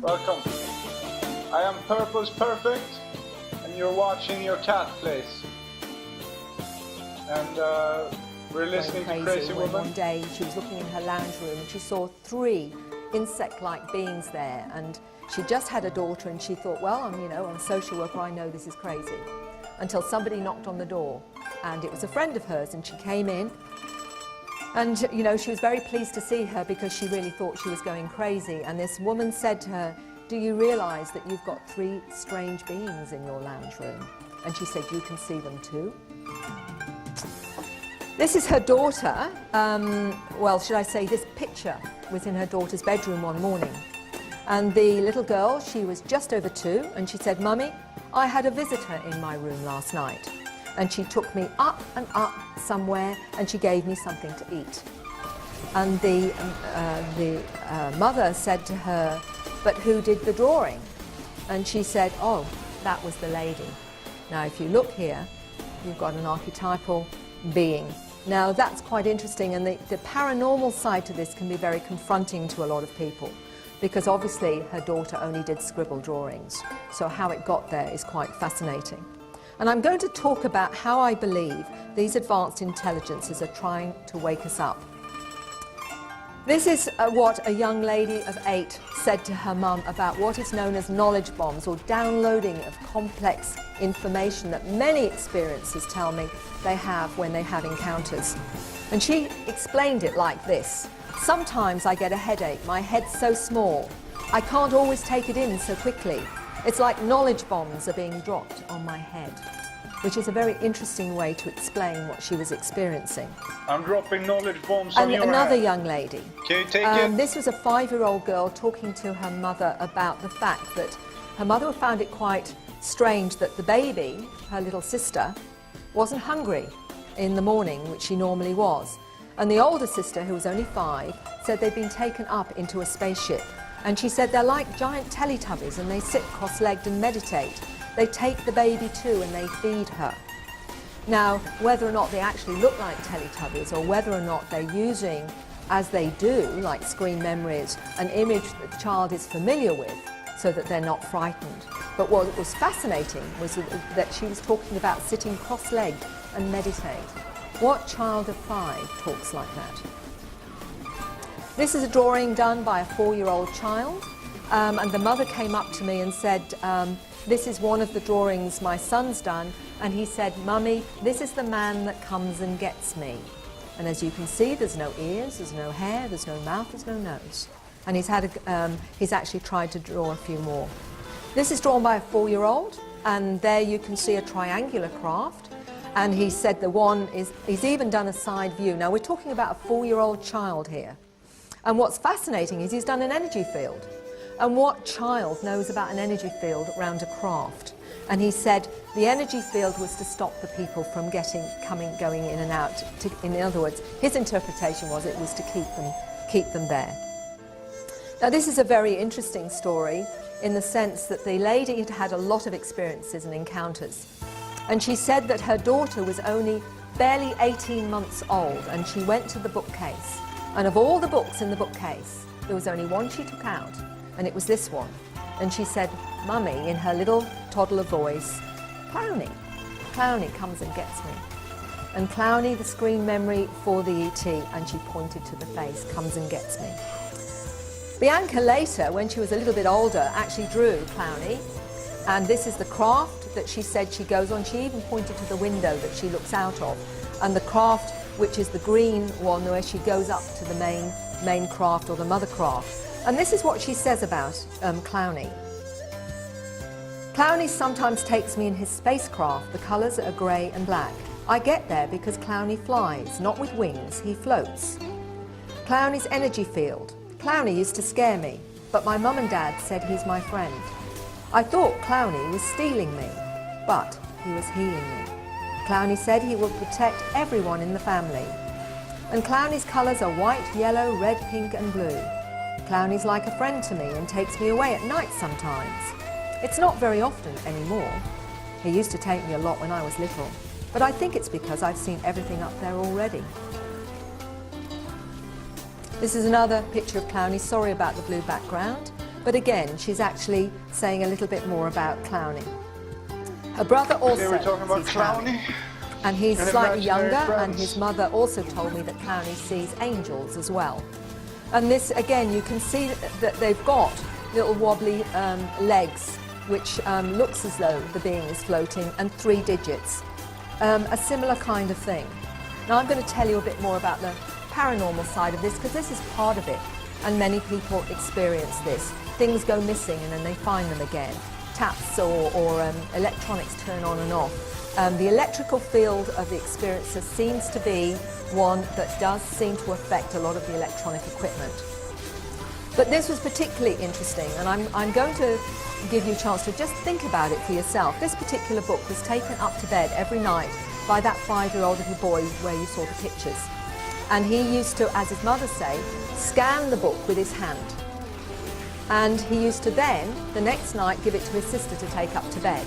Welcome. I am Purpose Perfect, and you're watching Your Cat Plays. And we're listening to Crazy Woman. One day she was looking in her lounge room and she saw 3 insect-like beings there, and she just had a daughter and she thought, well, I'm a social worker, I know this is crazy. Until somebody knocked on the door, and it was a friend of hers, and she came in. And, she was very pleased to see her because she really thought she was going crazy. And this woman said to her, do you realise that you've got 3 strange beings in your lounge room? And she said, you can see them too. This is her daughter. Well, should I say this picture was in her daughter's bedroom one morning. And the little girl, she was just over 2, and she said, Mummy, I had a visitor in my room last night. And she took me up and up somewhere, and she gave me something to eat. And the mother said to her, but who did the drawing? And she said, oh, that was the lady. Now, if you look here, you've got an archetypal being. Now, that's quite interesting, and the paranormal side to this can be very confronting to a lot of people, because obviously her daughter only did scribble drawings. So how it got there is quite fascinating. And I'm going to talk about how I believe these advanced intelligences are trying to wake us up. This is what a young lady of 8 said to her mum about what is known as knowledge bombs, or downloading of complex information that many experiencers tell me they have when they have encounters. And she explained it like this. Sometimes I get a headache, my head's so small, I can't always take it in so quickly. It's like knowledge bombs are being dropped on my head, which is a very interesting way to explain what she was experiencing. I'm dropping knowledge bombs on your another head. young lady. Can you take it? This was a 5-year-old girl talking to her mother about the fact that her mother found it quite strange that the baby, her little sister, wasn't hungry in the morning, which she normally was. And the older sister, who was only 5, said they'd been taken up into a spaceship. And she said they're like giant Teletubbies, and they sit cross-legged and meditate. They take the baby too and they feed her. Now, whether or not they actually look like Teletubbies, or whether or not they're using, as they do, like screen memories, an image that the child is familiar with, so that they're not frightened. But what was fascinating was that she was talking about sitting cross-legged and meditate. What child of 5 talks like that? This is a drawing done by a 4-year-old child, and the mother came up to me and said, this is one of the drawings my son's done, and he said, Mummy, this is the man that comes and gets me. And as you can see, there's no ears, there's no hair, there's no mouth, there's no nose. And he's actually tried to draw a few more. This is drawn by a 4-year-old, and there you can see a triangular craft. And he said he's even done a side view. Now, we're talking about a 4-year-old child here. And what's fascinating is he's done an energy field. And what child knows about an energy field around a craft? And he said the energy field was to stop the people from going in and out. In other words, his interpretation was it was to keep them there. Now, this is a very interesting story in the sense that the lady had had a lot of experiences and encounters. And she said that her daughter was only barely 18 months old, and she went to the bookcase. And of all the books in the bookcase, there was only one she took out, and it was this one. And she said, Mummy, in her little toddler voice, Clowny, Clowny comes and gets me. And Clowny, the screen memory for the ET, and she pointed to the face, comes and gets me. Bianca later, when she was a little bit older, actually drew Clowny. And this is the craft that she said she goes on. She even pointed to the window that she looks out of. And the craft, which is the green one, where she goes up to the main craft, or the mother craft. And this is what she says about Clowny. Clowny sometimes takes me in his spacecraft. The colours are grey and black. I get there because Clowny flies, not with wings, he floats. Clowny's energy field. Clowny used to scare me, but my mum and dad said he's my friend. I thought Clowny was stealing me, but he was healing me. Clowny said he will protect everyone in the family. And Clowny's colours are white, yellow, red, pink and blue. Clowny's like a friend to me and takes me away at night sometimes. It's not very often anymore. He used to take me a lot when I was little, but I think it's because I've seen everything up there already. This is another picture of Clowny. Sorry about the blue background. but again, she's actually saying a little bit more about Clowny. Her brother also Here we're talking about sees Clowny. and he's and slightly imaginary younger, and friends. his mother also told me that Clowny sees angels as well. And this, again, you can see that they've got little wobbly legs, which looks as though the being is floating, and 3 digits. A similar kind of thing. Now I'm going to tell you a bit more about the paranormal side of this, because this is part of it, and many people experience this. Things go missing and then they find them again. Taps or electronics turn on and off. The electrical field of the experiencer seems to be one that does seem to affect a lot of the electronic equipment. But this was particularly interesting, and I'm going to give you a chance to just think about it for yourself. This particular book was taken up to bed every night by that 5-year-old little boy where you saw the pictures. And he used to, as his mother say, scan the book with his hand. And he used to then, the next night, give it to his sister to take up to bed.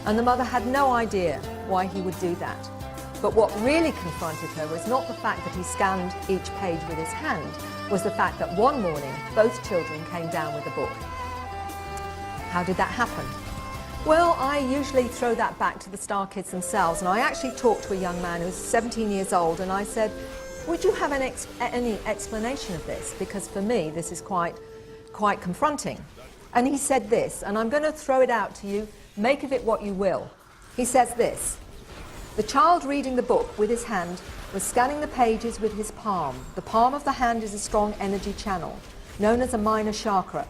And the mother had no idea why he would do that. But what really confronted her was not the fact that he scanned each page with his hand, was the fact that one morning both children came down with the book. How did that happen? Well, I usually throw that back to the Star Kids themselves, and I actually talked to a young man who was 17 years old, and I said, would you have any explanation of this? Because for me, this is quite confronting. And he said this, and I'm going to throw it out to you, make of it what you will. He says this: the child reading the book with his hand was scanning the pages with his palm. The palm of the hand is a strong energy channel, known as a minor chakra.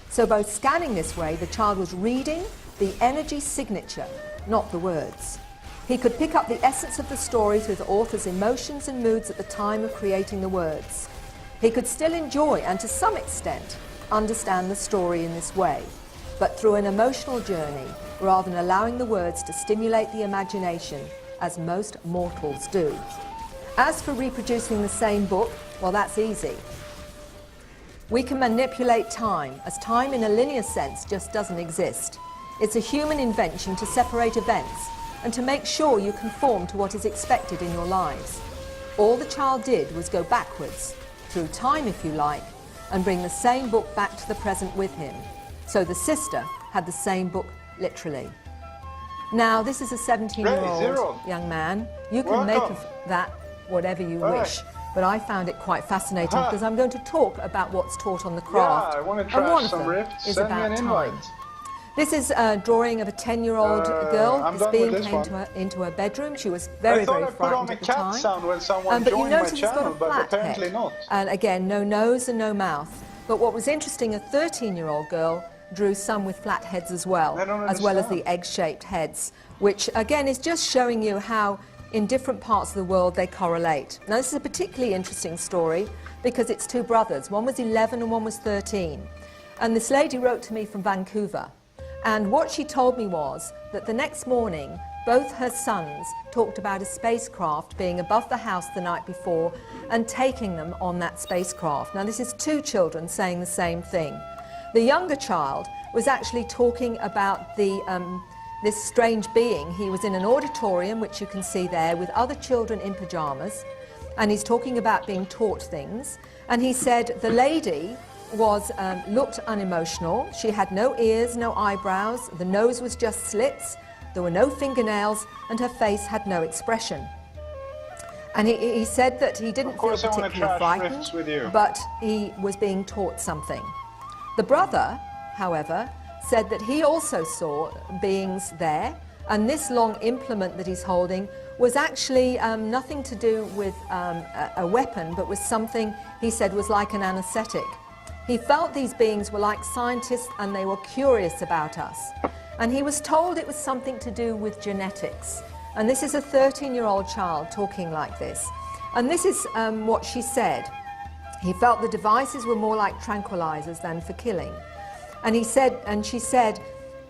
So both scanning this way, the child was reading the energy signature, not the words. He could pick up the essence of the story through the author's emotions and moods at the time of creating the words. He could still enjoy and to some extent understand the story in this way, but through an emotional journey, rather than allowing the words to stimulate the imagination, as most mortals do. As for reproducing the same book, well, that's easy. We can manipulate time, as time in a linear sense just doesn't exist. It's a human invention to separate events and to make sure you conform to what is expected in your lives. All the child did was go backwards, through time if you like, and bring the same book back to the present with him. So the sister had the same book literally. Now, this is a 17-year-old young man. You can make of that whatever you wish, but I found it quite fascinating because I'm going to talk about what's taught on the craft. Yeah, I want to and one try of some them rifts. is Send me about an time. invite. This is a drawing of a 10-year-old girl. I'm This done being with this came one. into her bedroom. She was very, very I put on frightened a at the cat time. sound when someone But you joined my notice it's got channel, a but flat apparently head. not. And again, no nose and no mouth. But what was interesting, a 13-year-old girl drew some with flat heads as well as the egg-shaped heads, which again is just showing you how in different parts of the world they correlate. Now, this is a particularly interesting story because it's 2 brothers. One was 11 and one was 13. And this lady wrote to me from Vancouver. And what she told me was that the next morning, both her sons talked about a spacecraft being above the house the night before and taking them on that spacecraft. Now, this is 2 children saying the same thing. The younger child was actually talking about this strange being. He was in an auditorium, which you can see there, with other children in pyjamas, and he's talking about being taught things. And he said the lady was looked unemotional. She had no ears, no eyebrows, the nose was just slits, there were no fingernails, and her face had no expression. And he said that he didn't feel particularly frightened, but he was being taught something. The brother, however, said that he also saw beings there, and this long implement that he's holding was actually nothing to do with a weapon, but was something he said was like an anesthetic. He felt these beings were like scientists and they were curious about us. And he was told it was something to do with genetics. And this is a 13-year-old child talking like this. And this is what she said. He felt the devices were more like tranquilizers than for killing. And she said,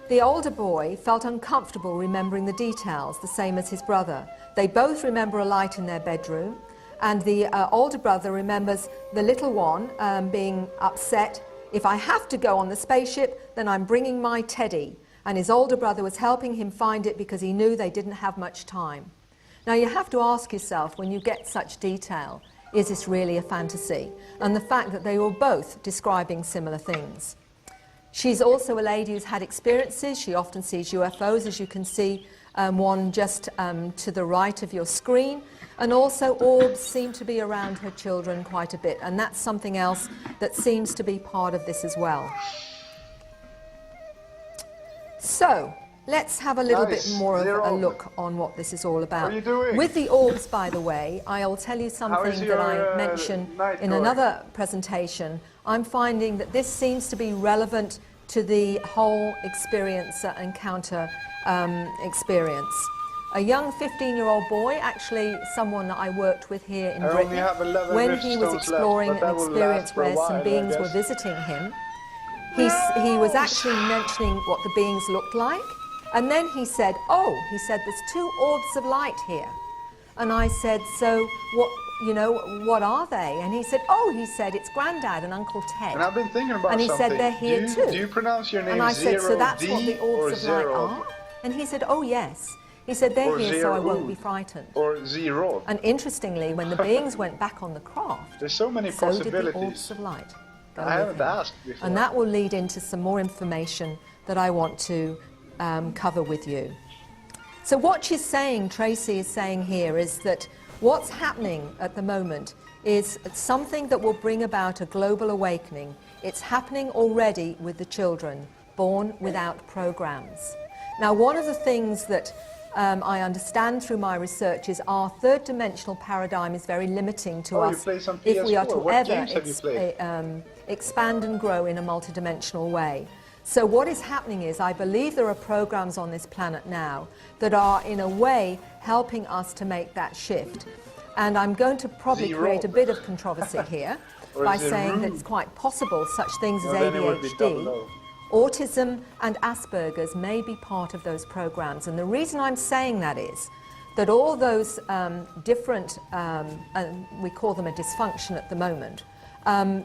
the older boy felt uncomfortable remembering the details, the same as his brother. They both remember a light in their bedroom, and the older brother remembers the little one being upset. If I have to go on the spaceship, then I'm bringing my teddy. And his older brother was helping him find it because he knew they didn't have much time. Now, you have to ask yourself, when you get such detail, is this really a fantasy? And the fact that they were both describing similar things. She's also a lady who's had experiences. She often sees UFOs, as you can see, one just to the right of your screen. And also orbs seem to be around her children quite a bit. And that's something else that seems to be part of this as well. So, let's have a little bit more of a look on what this is all about. What are you doing? With the orbs, by the way, I'll tell you something that I mentioned in another presentation. I'm finding that this seems to be relevant to the whole experiencer encounter experience. A young 15-year-old boy, actually someone that I worked with here in Britain, when he was exploring an experience where some beings were visiting him, he was actually mentioning what the beings looked like. And then he said, there's 2 orbs of light here. And I said, so what are they? And he said, it's Grandad and Uncle Ted. And I've been thinking about something. And he said, they're here too. Do you pronounce your name And I said, so that's D what the orbs of light are? And he said, oh yes. He said, they're here so I won't be frightened. Or zero. And interestingly, when the beings went back on the craft, there's so many possibilities. So did the orbs of light. I haven't asked before. And that will lead into some more information that I want to cover with you. So what she's saying, Tracy is saying here, is that what's happening at the moment is something that will bring about a global awakening. It's happening already with the children born without programs. Now, one of the things that I understand through my research is our third dimensional paradigm is very limiting to us if we are to ever expand and grow in a multidimensional way. So what is happening is, I believe there are programs on this planet now that are in a way helping us to make that shift. And I'm going to probably create a bit of controversy here by saying that it's quite possible such things as ADHD, autism and Asperger's may be part of those programs. And the reason I'm saying that is that all those different, we call them a dysfunction at the moment,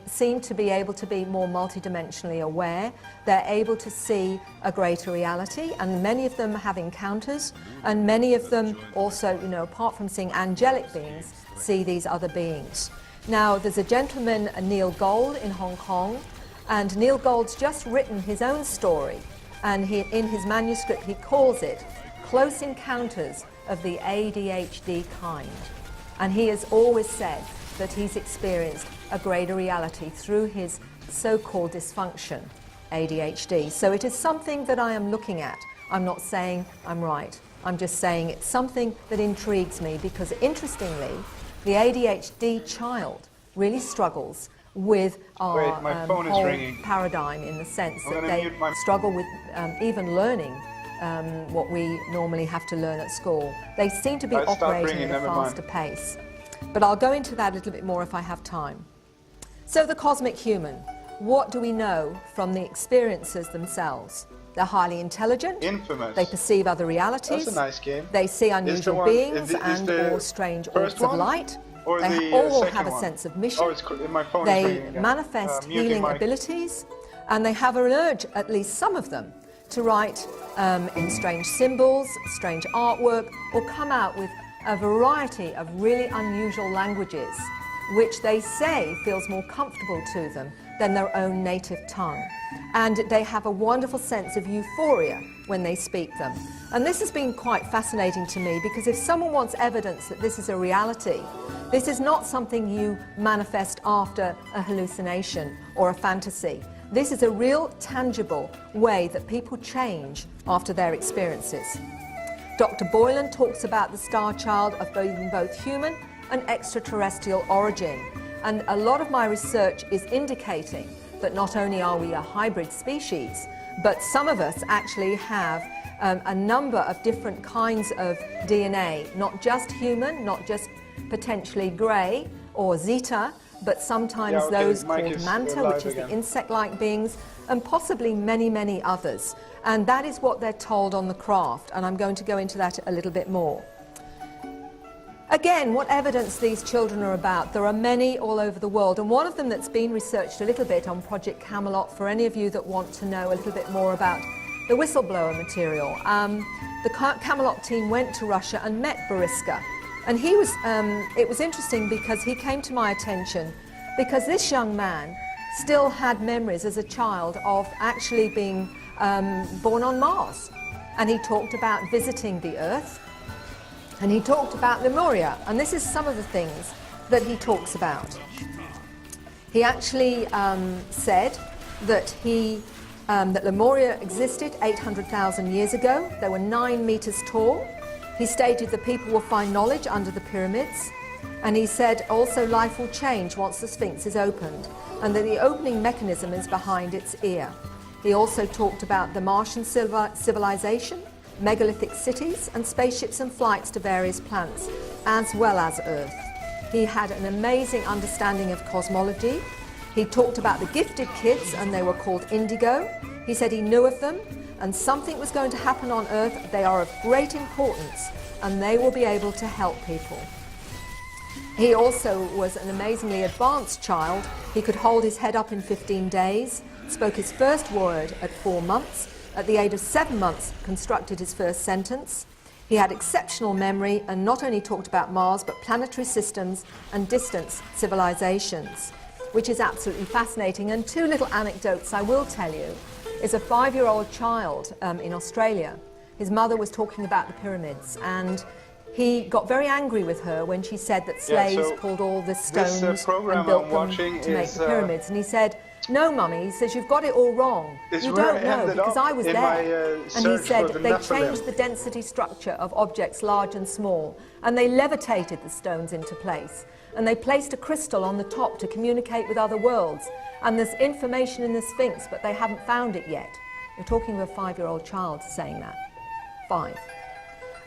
seem to be able to be more multidimensionally aware. They're able to see a greater reality, and many of them have encounters, and many of them also, apart from seeing angelic beings, see these other beings. Now, there's a gentleman, Neil Gold, in Hong Kong, and Neil Gold's just written his own story, and in his manuscript he calls it Close Encounters of the ADHD Kind. And he has always said that he's experienced a greater reality through his so-called dysfunction, ADHD. So it is something that I am looking at. I'm not saying I'm right. I'm just saying it's something that intrigues me because, interestingly, the ADHD child really struggles with our whole paradigm, in the sense that they struggle with even learning what we normally have to learn at school. They seem to be operating at a faster pace. But I'll go into that a little bit more if I have time. So the cosmic human, what do we know from the experiencers themselves? They're highly intelligent. Infamous. They perceive other realities. That's a nice game. They see unusual beings and or strange orbs of light. They all have a sense of mission. They manifest healing abilities, and they have an urge, at least some of them, to write in strange symbols, strange artwork, or come out with a variety of really unusual languages, which they say feels more comfortable to them than their own native tongue. And they have a wonderful sense of euphoria when they speak them. And this has been quite fascinating to me, because if someone wants evidence that this is a reality, this is not something you manifest after a hallucination or a fantasy. This is a real, tangible way that people change after their experiences. Dr. Boylan talks about the star child of both human and extraterrestrial origin. And a lot of my research is indicating that not only are we a hybrid species, but some of us actually have a number of different kinds of DNA, not just human, not just potentially grey or zeta, but sometimes those called manta, which is the insect-like beings, and possibly many, many others. And that is what they're told on the craft, and I'm going to go into that a little bit more. Again, what evidence these children are about. There are many all over the world, and one of them that's been researched a little bit on Project Camelot, for any of you that want to know a little bit more about the whistleblower material. The Camelot team went to Russia and met Boriska, and he was, it was interesting because he came to my attention because this young man still had memories as a child of actually being born on Mars. And he talked about visiting the Earth, and he talked about Lemuria, and this is some of the things that he talks about. He actually said that that Lemuria existed 800,000 years ago. They were 9 meters tall. He stated that people will find knowledge under the pyramids. And he said also life will change once the Sphinx is opened, and that the opening mechanism is behind its ear. He also talked about the Martian civilization, megalithic cities, and spaceships and flights to various planets, as well as Earth. He had an amazing understanding of cosmology. He talked about the gifted kids, and they were called indigo. He said he knew of them, and something was going to happen on Earth. They are of great importance, and they will be able to help people. He also was an amazingly advanced child. He could hold his head up in 15 days, spoke his first word at 4 months. At the age of 7 months, constructed his first sentence. He had exceptional memory and not only talked about Mars, but planetary systems and distant civilizations, which is absolutely fascinating. And 2 little anecdotes I will tell you is a 5-year-old child in Australia. His mother was talking about the pyramids, and he got very angry with her when she said that slaves pulled all the stones and built them to make the pyramids. And he said, "No, Mummy," he says, "you've got it all wrong. You don't know, because I was there." And he said they changed the density structure of objects large and small, and they levitated the stones into place. And they placed a crystal on the top to communicate with other worlds. And there's information in the Sphinx, but they haven't found it yet. You're talking of a 5-year-old child saying that. 5.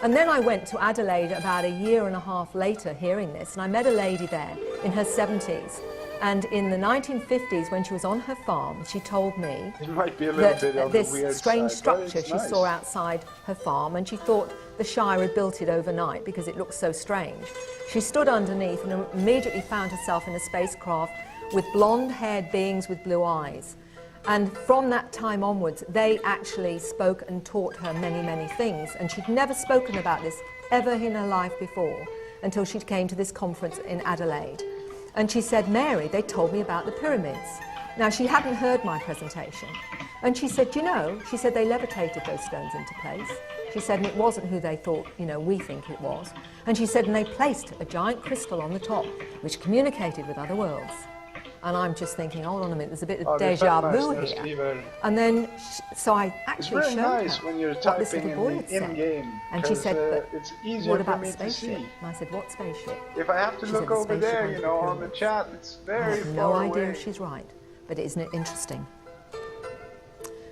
And then I went to Adelaide about a year and a half later hearing this, and I met a lady there in her 70s. And in the 1950s, when she was on her farm, she told me that this strange structure she saw outside her farm, and she thought the Shire had built it overnight because it looked so strange. She stood underneath and immediately found herself in a spacecraft with blonde-haired beings with blue eyes. And from that time onwards, they actually spoke and taught her many, many things. And she'd never spoken about this ever in her life before until she came to this conference in Adelaide. And she said, "Mary, they told me about the pyramids." Now, she hadn't heard my presentation. And she said, "You know," she said, "they levitated those stones into place." She said, "And it wasn't who they thought, we think it was." And she said, "And they placed a giant crystal on the top, which communicated with other worlds." And I'm just thinking, hold on a minute, there's a bit of deja vu here. And then, so I actually showed her what this little boy had said. And she said, "But what about the spaceship?" And I said, "What spaceship?" If I have to look over there, on the chat, it's very far away. No idea if she's right, but isn't it interesting?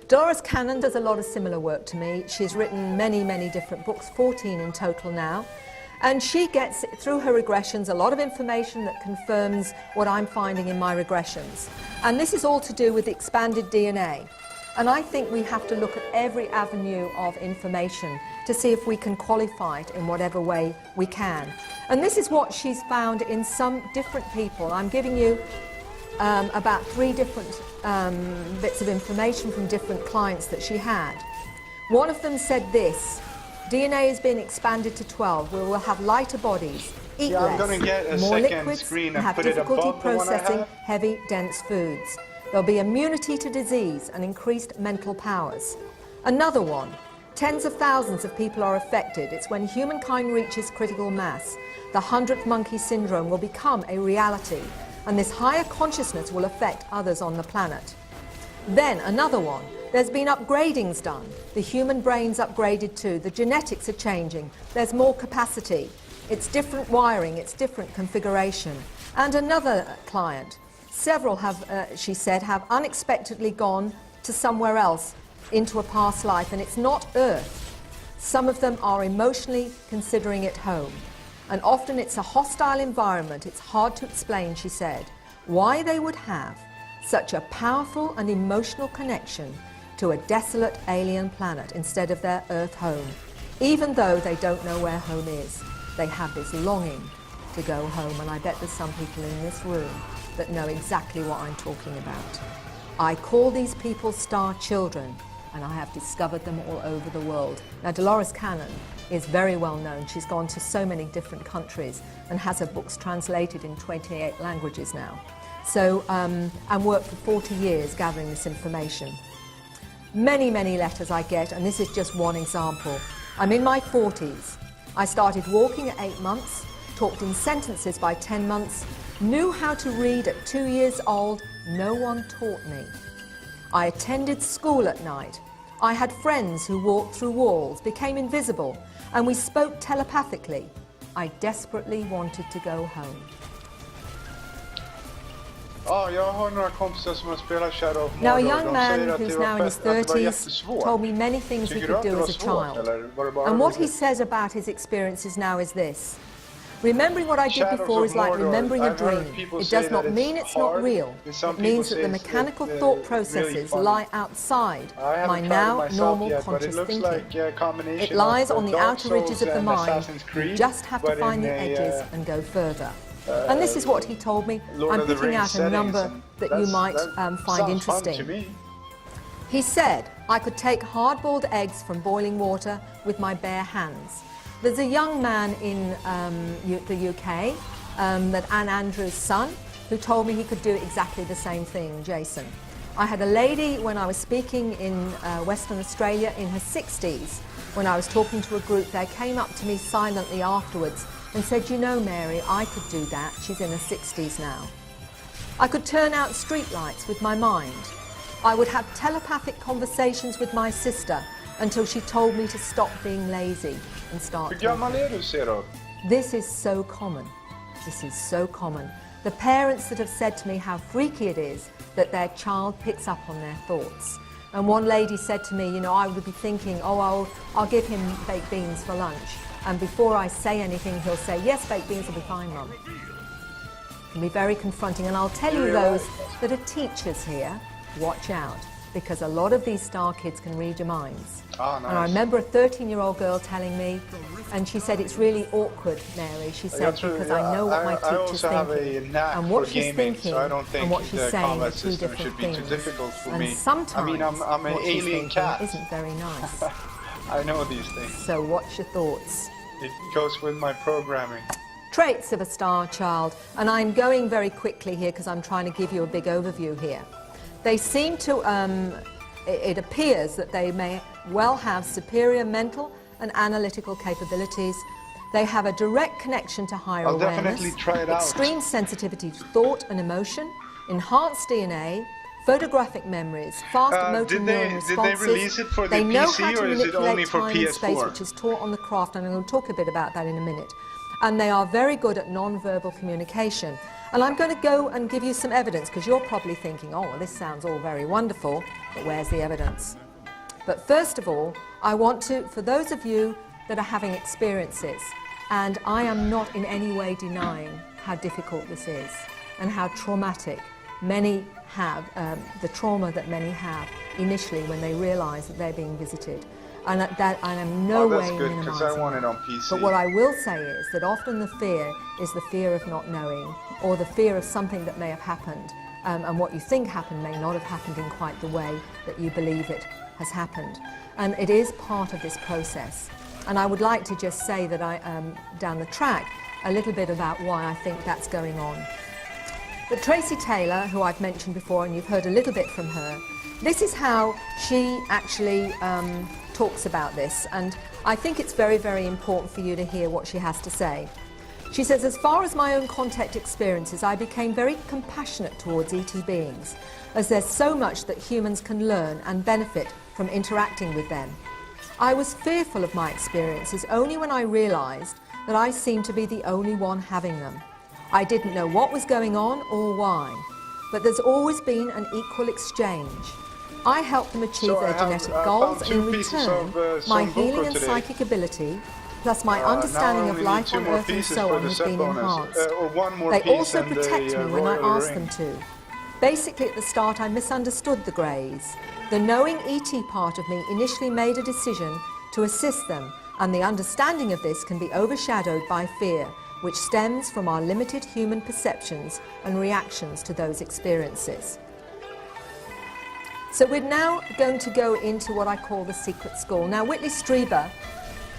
Dolores Cannon does a lot of similar work to me. She's written many, many different books, 14 in total now. And she gets, through her regressions, a lot of information that confirms what I'm finding in my regressions. And this is all to do with the expanded DNA. And I think we have to look at every avenue of information to see if we can qualify it in whatever way we can. And this is what she's found in some different people. I'm giving you about 3 different bits of information from different clients that she had. One of them said this: DNA has been expanded to 12. We will have lighter bodies, eat less, more liquids, and have difficulty processing heavy, dense foods. There'll be immunity to disease and increased mental powers. Another one: tens of thousands of people are affected. It's when humankind reaches critical mass. The 100th monkey syndrome will become a reality, and this higher consciousness will affect others on the planet. Then another one: there's been upgradings done. The human brain's upgraded too. The genetics are changing. There's more capacity. It's different wiring. It's different configuration. And another client: several have, she said, have unexpectedly gone to somewhere else into a past life, and it's not Earth. Some of them are emotionally considering it home. And often it's a hostile environment. It's hard to explain, she said, why they would have such a powerful and emotional connection to a desolate alien planet instead of their Earth home. Even though they don't know where home is, they have this longing to go home, and I bet there's some people in this room that know exactly what I'm talking about. I call these people star children, and I have discovered them all over the world. Now, Dolores Cannon is very well known. She's gone to so many different countries and has her books translated in 28 languages now. So, and worked for 40 years gathering this information. Many, many letters I get, and this is just one example. I'm in my 40s. I started walking at 8 months, talked in sentences by 10 months, knew how to read at 2 years old. No one taught me. I attended school at night. I had friends who walked through walls, became invisible, and we spoke telepathically. I desperately wanted to go home. Ja, jag har några kompisar som har spelat Shadow of Mordor. Now, a young man who's now in his 30s told me many things he could do as a child. And what he says about his experiences now is this. Remembering what I did before is like remembering a dream. It does not mean it's not real. It means that the mechanical thought processes lie outside my now normal conscious thinking. It lies on the outer ridges of the mind. You just have to find the edges and go further. And this is what he told me. I'm picking out a number that you might find interesting. He said I could take hard-boiled eggs from boiling water with my bare hands. There's a young man in the UK, that Anne Andrews' son, who told me he could do exactly the same thing, Jason. I had a lady when I was speaking in Western Australia in her 60s, when I was talking to a group, they came up to me silently afterwards and said, you know, Mary, I could do that. She's in her 60s now. I could turn out streetlights with my mind. I would have telepathic conversations with my sister until she told me to stop being lazy and start talking. This is so common. This is so common. The parents that have said to me how freaky it is that their child picks up on their thoughts. And one lady said to me, you know, I would be thinking, oh, I'll give him baked beans for lunch. And before I say anything, he'll say, yes, baked beans will be fine, Mum. It can be very confronting. And I'll tell you, those that are teachers here, watch out, because a lot of these star kids can read your minds. Oh, nice. And I remember a 13-year-old girl telling me, and she said, it's really awkward, Mary. She said, because I know what my teacher's thinking. And what she's thinking and what she's saying are two different things. And sometimes what she's thinking isn't very nice. I know these things. So watch your thoughts. It goes with my programming. Traits of a star child. And I'm going very quickly here because I'm trying to give you a big overview here. They seem to, it appears that they may well have superior mental and analytical capabilities. They have a direct connection to higher awareness, extreme sensitivity to thought and emotion, enhanced DNA, photographic memories, fast motor neuron responses. Did they release it for the they know PC, how to or is it only manipulate for time and PS4? space, which is taught on the craft, and I'm going to talk a bit about that in a minute. And they are very good at non-verbal communication. And I'm going to go and give you some evidence, because you're probably thinking, oh, well, this sounds all very wonderful, but where's the evidence? But first of all, I want to, for those of you that are having experiences, and I am not in any way denying how difficult this is and how traumatic many have, the trauma that many have initially when they realise that they're being visited. And that I am no way minimizing. Because I want it on PC. But what I will say is that often the fear is the fear of not knowing, or the fear of something that may have happened, and what you think happened may not have happened in quite the way that you believe it has happened. And it is part of this process. And I would like to just say that down the track, a little bit about why I think that's going on. But Tracy Taylor, who I've mentioned before, and you've heard a little bit from her, this is how she actually talks about this, and I think it's very, very important for you to hear what she has to say. She says, as far as my own contact experiences, I became very compassionate towards ET beings, as there's so much that humans can learn and benefit from interacting with them. I was fearful of my experiences only when I realised that I seemed to be the only one having them. I didn't know what was going on or why, but there's always been an equal exchange. I help them achieve their genetic goals, and in return, my healing and psychic ability, plus my understanding of life on Earth and so on, has been enhanced. They also protect me when I ask them to. Basically, at the start, I misunderstood the Greys. The knowing ET part of me initially made a decision to assist them, and the understanding of this can be overshadowed by fear, which stems from our limited human perceptions and reactions to those experiences. So we're now going to go into what I call the secret school. Now, Whitley Strieber,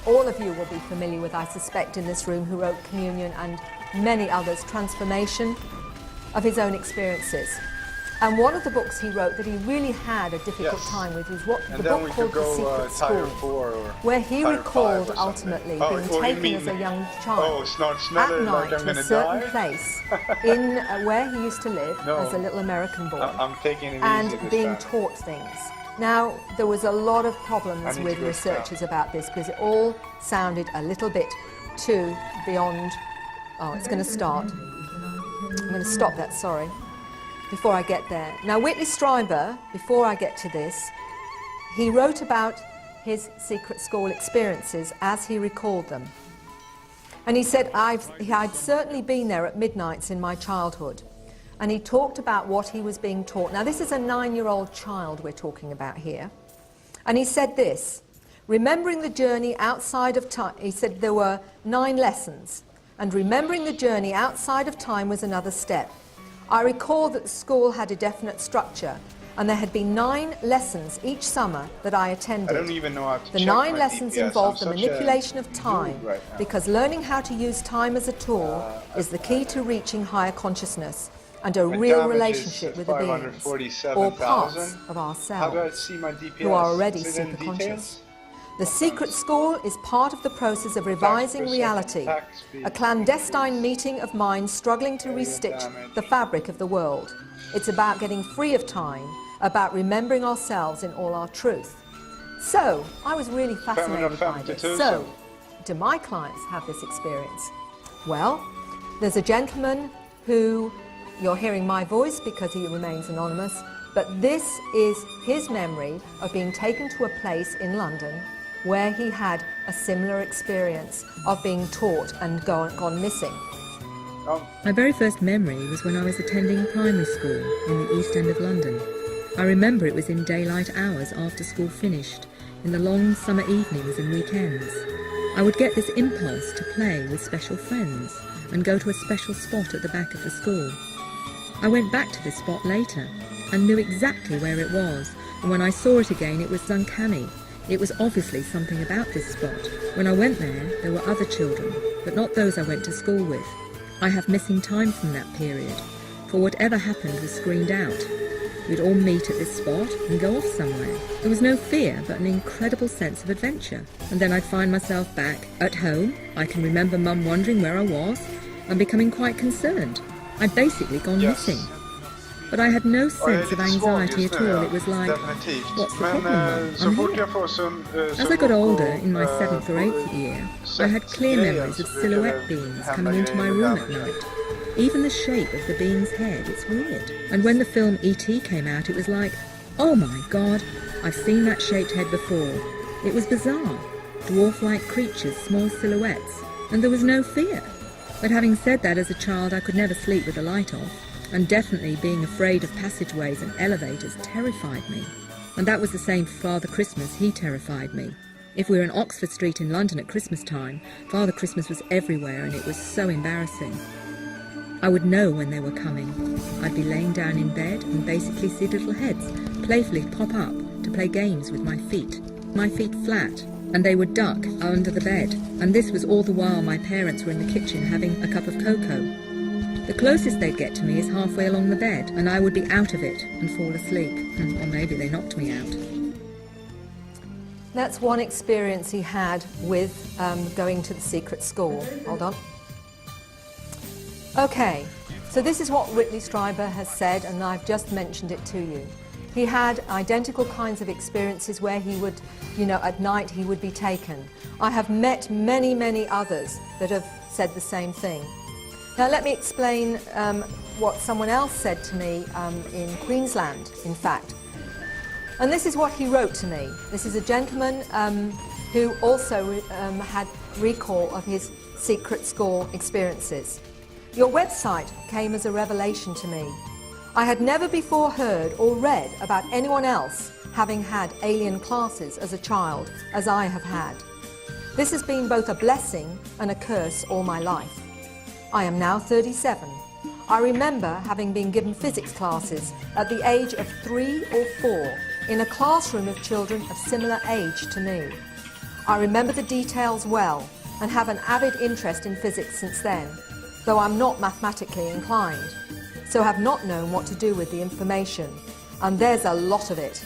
all of you will be familiar with, I suspect, in this room, who wrote Communion and many others, Transformation. of his own experiences. And one of the books he wrote that he really had a difficult Yes. time with was what And the then book we called could The go Secret Tiger School, 4 or where he Tiger 5 recalled or something. ultimately Oh, being you taken mean- as a young Oh, child snart at smäller night like I'm to a gonna certain die. place in where he used to live No. as a little American boy, I'm taking it and easy this being time. taught things. Now, there was a lot of I problems need with to go researchers about this because it all sounded a little bit too beyond. Oh, it's going to start. I'm going to stop that, sorry, before I get there. Now, Whitley Strieber, before I get to this, he wrote about his secret school experiences as he recalled them. And he said, I'd certainly been there at midnights in my childhood. And he talked about what he was being taught. Now, this is a 9-year-old child we're talking about here. And he said this, remembering the journey outside of time, he said there were 9 lessons, and remembering the journey outside of time was another step. I recall that the school had a definite structure, and there had been 9 lessons each summer that I attended. I don't even know how to The check 9 my lessons DPS. involved I'm the such a manipulation of time, noob right now. because learning how to use time as a tool is the key to reaching higher consciousness and a My real damage relationship is with the beings, or 547,000. parts of How do I ourselves, see my DPS? who are already Is it in superconscious. details? The secret school is part of the process of revising per reality, second, attack speed, a clandestine meeting of minds struggling to area restitch damage. the fabric of the world. It's about getting free of time, about remembering ourselves in all our truth. So, I was really fascinated by this. 552, So, do my clients have this experience? Well, there's a gentleman who, you're hearing my voice because he remains anonymous, but this is his memory of being taken to a place in London where he had a similar experience of being taught and gone missing. Oh, My very first memory was when I was attending primary school in the East End of London. I remember it was in daylight hours after school finished, in the long summer evenings and weekends. I would get this impulse to play with special friends and go to a special spot at the back of the school. I went back to this spot later and knew exactly where it was, and when I saw it again it was uncanny. It was obviously something about this spot. When I went there were other children, but not those I went to school with. I have missing time from that period, for whatever happened was screened out. We'd all meet at this spot and go off somewhere. There was no fear, but an incredible sense of adventure. And then I'd find myself back at home. I can remember Mum wondering where I was and becoming quite concerned. I'd basically gone yes. missing. But I had no Ja, jag är sense of lite svag anxiety just at nu, all. ja. It was like, Definitivt. what's the Men problem, Mum? så I'm fort here. jag får As I got older, in my 7th or 8th year, I had clear memories of silhouette beings coming into my room at night. Even the shape of the being's head, it's weird. And when the film E.T. came out, it was like, oh my God, I've seen that shaped head before. It was bizarre. Dwarf-like creatures, small silhouettes, and there was no fear. But having said that, as a child, I could never sleep with the light off, and definitely being afraid of passageways and elevators terrified me. And that was the same for Father Christmas, he terrified me. If we were in Oxford Street in London at Christmas time, Father Christmas was everywhere and it was so embarrassing. I would know when they were coming. I'd be laying down in bed and basically see little heads playfully pop up to play games with my feet flat, and they would duck under the bed. And this was all the while my parents were in the kitchen having a cup of cocoa. The closest they'd get to me is halfway along the bed, and I would be out of it and fall asleep. Or maybe they knocked me out. That's one experience he had with going to the secret school. Hold on. Okay, so this is what Whitley Strieber has said, and I've just mentioned it to you. He had identical kinds of experiences where he would, at night he would be taken. I have met many, many others that have said the same thing. Now let me explain what someone else said to me in Queensland, in fact. And this is what he wrote to me. This is a gentleman who also had recall of his secret school experiences. Your website came as a revelation to me. I had never before heard or read about anyone else having had alien classes as a child, as I have had. This has been both a blessing and a curse all my life. I am now 37. I remember having been given physics classes at the age of 3 or 4 in a classroom of children of similar age to me. I remember the details well and have an avid interest in physics since then, though I'm not mathematically inclined. so have not known what to do with the information. And there's a lot of it.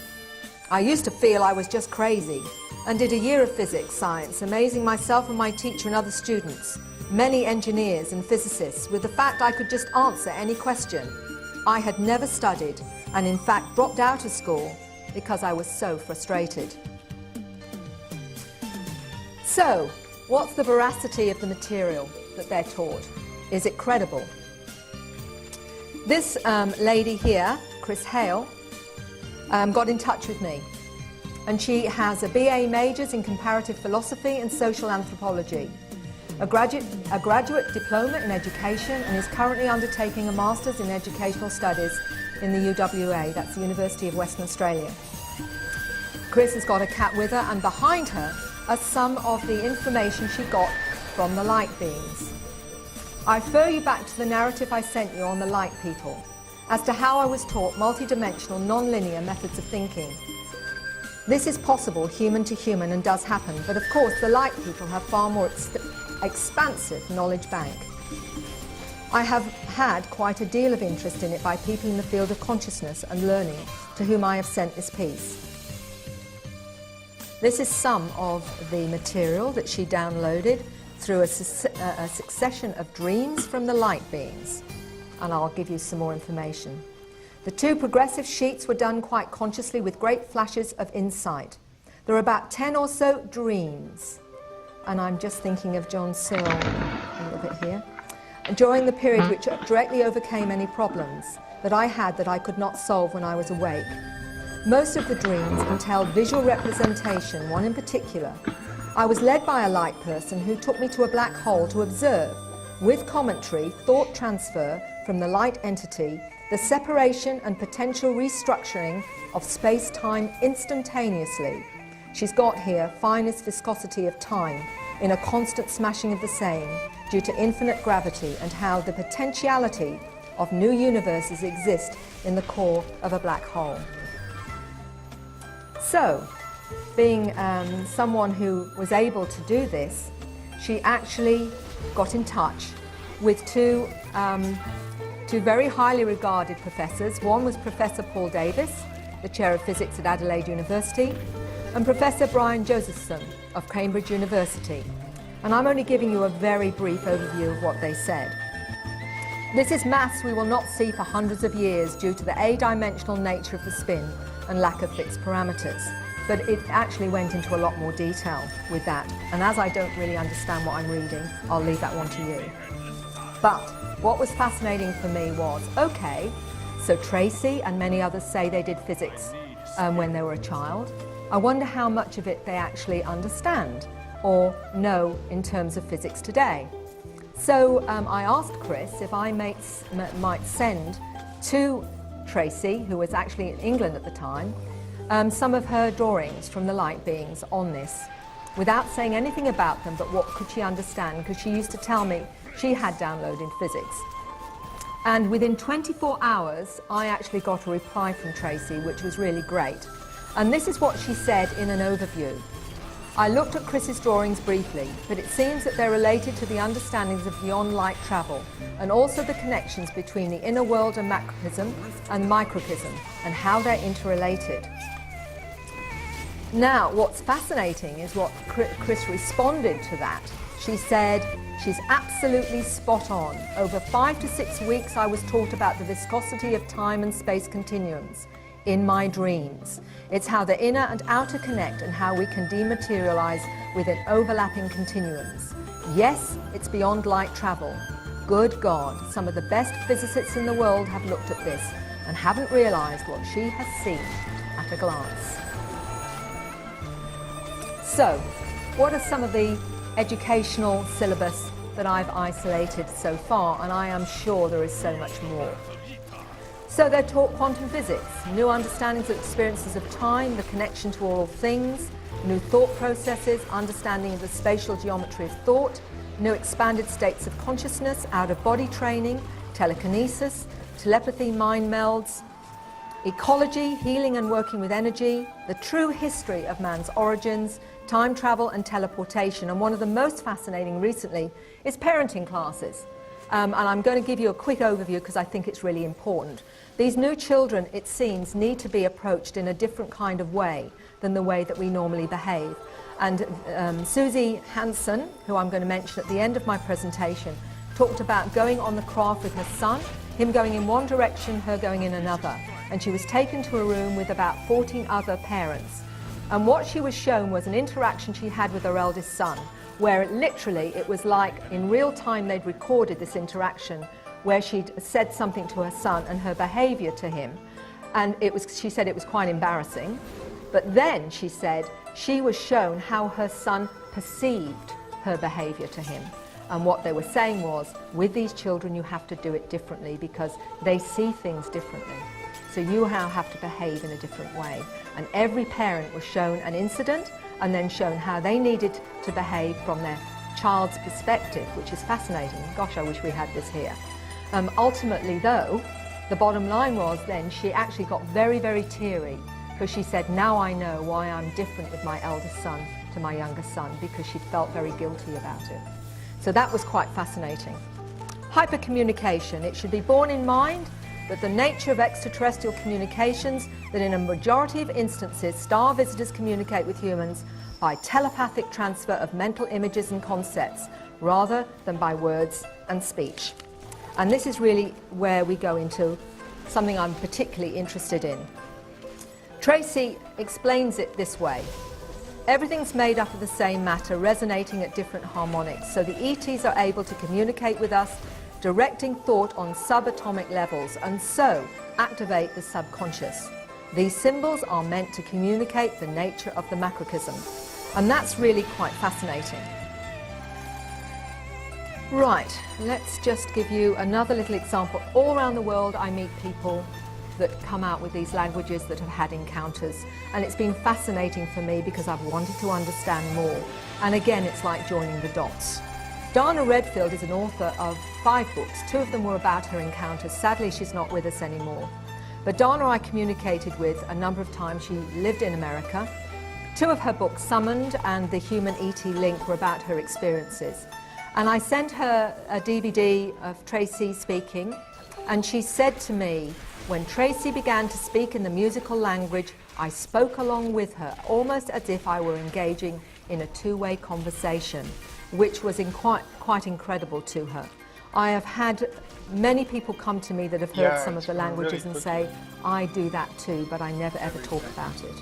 I used to feel I was just crazy and did a year of physics science, amazing myself and my teacher and other students, many engineers and physicists, with the fact I could just answer any question. I had never studied and in fact dropped out of school because I was so frustrated. So, what's the veracity of the material that they're taught? Is it credible? This lady here, Chris Hale, got in touch with me, and she has a BA Majors in Comparative Philosophy and Social Anthropology, a graduate diploma in education, and is currently undertaking a Masters in Educational Studies in the UWA, that's the University of Western Australia. Chris has got a cat with her, and behind her are some of the information she got from the light beings. I refer you back to the narrative I sent you on the light people, as to how I was taught multidimensional, non-linear methods of thinking. This is possible human to human and does happen, but of course the light people have far more expansive knowledge bank. I have had quite a deal of interest in it by people in the field of consciousness and learning, to whom I have sent this piece. This is some of the material that she downloaded through a succession of dreams from the light beings, and I'll give you some more information. The two progressive sheets were done quite consciously with great flashes of insight. There are about 10 or so dreams, and I'm just thinking of John Cyril a little bit here, during the period which directly overcame any problems that I had that I could not solve when I was awake. Most of the dreams entailed visual representation, one in particular. I was led by a light person who took me to a black hole to observe, with commentary, thought transfer from the light entity, the separation and potential restructuring of space-time instantaneously. She's got here finest viscosity of time in a constant smashing of the same due to infinite gravity, and how the potentiality of new universes exist in the core of a black hole. So, being someone who was able to do this, she actually got in touch with two very highly regarded professors. One was Professor Paul Davis, the Chair of Physics at Adelaide University, and Professor Brian Josephson of Cambridge University. And I'm only giving you a very brief overview of what they said. This is maths we will not see for hundreds of years due to the adimensional nature of the spin and lack of fixed parameters. But it actually went into a lot more detail with that. And as I don't really understand what I'm reading, I'll leave that one to you. But what was fascinating for me was, okay, so Tracy and many others say they did physics when they were a child. I wonder how much of it they actually understand or know in terms of physics today. So I asked Chris if I might send to Tracy, who was actually in England at the time, some of her drawings from the light beings on this, without saying anything about them, but what could she understand, because she used to tell me she had downloaded physics. And within 24 hours, I actually got a reply from Tracy, which was really great. And this is what she said in an overview. I looked at Chris's drawings briefly, but it seems that they're related to the understandings of beyond light travel, and also the connections between the inner world and macrocosm and microcosm, and how they're interrelated. Now, what's fascinating is what Chris responded to that. She said, she's absolutely spot on. Over 5 to 6 weeks I was taught about the viscosity of time and space continuums in my dreams. It's how the inner and outer connect and how we can dematerialize within overlapping continuums. Yes, it's beyond light travel. Good God, some of the best physicists in the world have looked at this and haven't realized what she has seen at a glance. So, what are some of the educational syllabus that I've isolated so far? And I am sure there is so much more. So they're taught quantum physics, new understandings of experiences of time, the connection to all things, new thought processes, understanding of the spatial geometry of thought, new expanded states of consciousness, out-of-body training, telekinesis, telepathy, mind melds, ecology, healing and working with energy, the true history of man's origins, time travel and teleportation. And one of the most fascinating recently is parenting classes. And I'm going to give you a quick overview because I think it's really important. These new children, it seems, need to be approached in a different kind of way than the way that we normally behave. And Susie Hansen, who I'm going to mention at the end of my presentation, talked about going on the craft with her son, him going in one direction, her going in another. And she was taken to a room with about 14 other parents. And what she was shown was an interaction she had with her eldest son, where it was like in real time they'd recorded this interaction, where she'd said something to her son and her behavior to him. And she said it was quite embarrassing. But then she said she was shown how her son perceived her behavior to him. And what they were saying was, with these children, you have to do it differently because they see things differently. So you now have to behave in a different way. And every parent was shown an incident and then shown how they needed to behave from their child's perspective, which is fascinating. Gosh, I wish we had this here. Ultimately, though, the bottom line was then she actually got very, very teary because she said, now I know why I'm different with my eldest son to my younger son, because she felt very guilty about it. So that was quite fascinating. Hypercommunication. It should be borne in mind that the nature of extraterrestrial communications, that in a majority of instances, star visitors communicate with humans by telepathic transfer of mental images and concepts, rather than by words and speech. And this is really where we go into something I'm particularly interested in. Tracy explains it this way. Everything's made up of the same matter, resonating at different harmonics, so the ETs are able to communicate with us, directing thought on subatomic levels, and so activate the subconscious. These symbols are meant to communicate the nature of the macrocosm, and that's really quite fascinating. Right, let's just give you another little example. All around the world I meet people that come out with these languages that have had encounters, and it's been fascinating for me because I've wanted to understand more. And again, it's like joining the dots. Dana Redfield is an author of 5 books. 2 of them were about her encounters. Sadly, she's not with us anymore. But Dana I communicated with a number of times. She lived in America. 2 of her books, Summoned and The Human ET Link, were about her experiences. And I sent her a DVD of Tracy speaking, and she said to me, when Tracy began to speak in the musical language, I spoke along with her, almost as if I were engaging in a 2-way conversation, which was quite incredible to her. I have had many people come to me that have heard some of the languages and say, I do that too, but I never ever talk about it.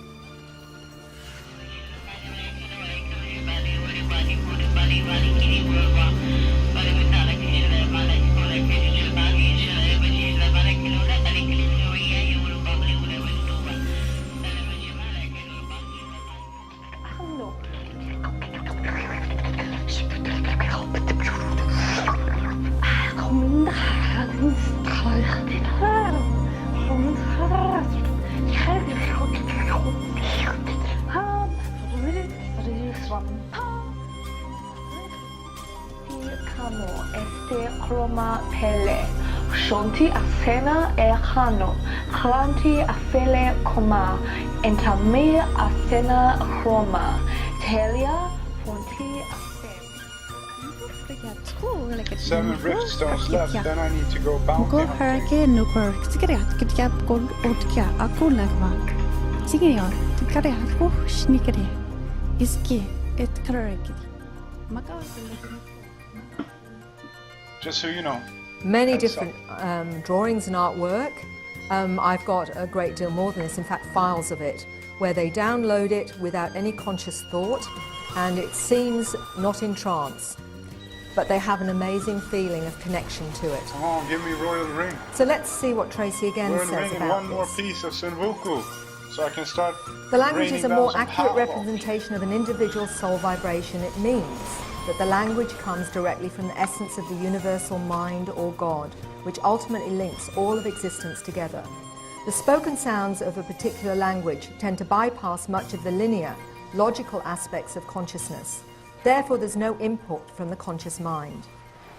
Shonti asena echano, chlanti afele koma, entame asena chroma, telia fonti asen. 7 riftstones left, then I need to go bounty Just so you know. Many different drawings and artwork. I've got a great deal more than this, in fact files of it, where they download it without any conscious thought, and it seems not in trance, but they have an amazing feeling of connection to it. Come on, give me Royal Ring. So let's see what Tracy again Royal says Ring about and one more this. piece of Senvuku, so I can start. The language is a more raining bells and accurate power. representation of an individual soul vibration. It means that the language comes directly from the essence of the universal mind or God, which ultimately links all of existence together. The spoken sounds of a particular language tend to bypass much of the linear, logical aspects of consciousness. Therefore, there's no input from the conscious mind.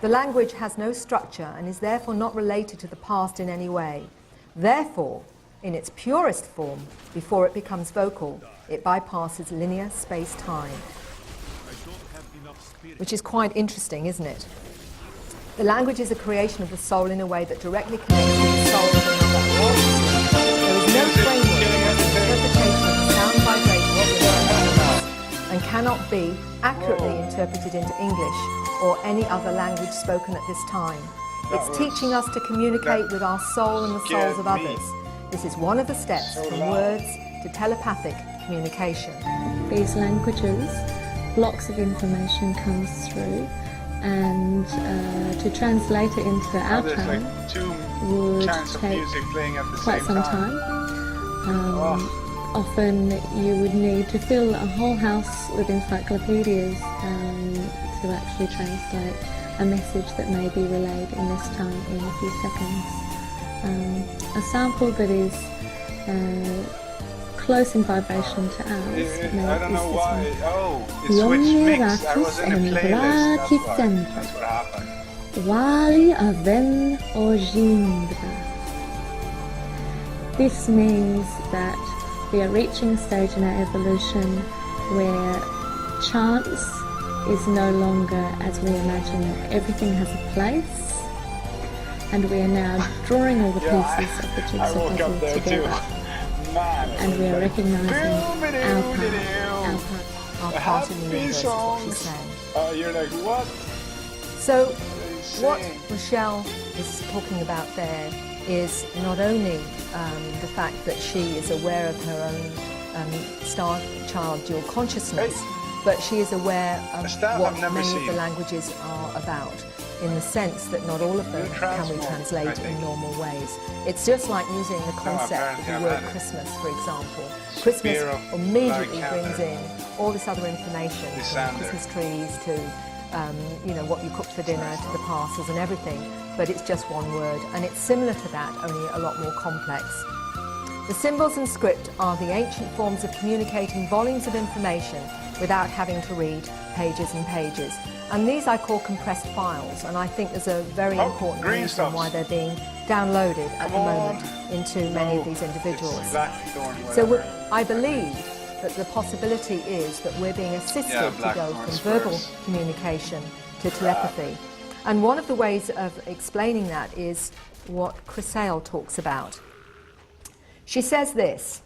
The language has no structure and is therefore not related to the past in any way. Therefore, in its purest form, before it becomes vocal, it bypasses linear space-time. Which is quite interesting, isn't it? The language is a creation of the soul in a way that directly connects with the soul of another. There is no framework for interpretation of sound vibrations and cannot be accurately interpreted into English or any other language spoken at this time. It's teaching us to communicate with our soul and the souls of others. This is one of the steps from words to telepathic communication. These languages, blocks of information comes through, and to translate it into our tongue would take quite some time. Often you would need to fill a whole house with encyclopedias to actually translate a message that may be relayed in this tongue in a few seconds. A sample that is close in vibration to ours is this one. I switched mix. I was in a playlist. That's what happened. Wali aven ojindra. This means that we are reaching a stage in our evolution where chance is no longer as we imagine it. Everything has a place, and we are now drawing all the pieces of the jigsaw puzzle together. And we are recognizing our part in the universe, is what she's saying. You're like, what? So, what Rochelle is talking about there is not only the fact that she is aware of her own star child dual consciousness, but she is aware of what many of the languages are about, in the sense that not all of them can we translate in normal ways. It's just like using the concept of the word Christmas, for example. Christmas immediately brings in all this other information, from Christmas trees to what you cook for dinner, to the parcels and everything, but it's just one word, and it's similar to that, only a lot more complex. The symbols and script are the ancient forms of communicating volumes of information without having to read pages and pages. And these I call compressed files, and I think there's a very important reason why they're being downloaded at the moment into many of these individuals. So I believe that the possibility is that we're being assisted to go from verbal communication to telepathy. And one of the ways of explaining that is what Chrysail talks about. She says this: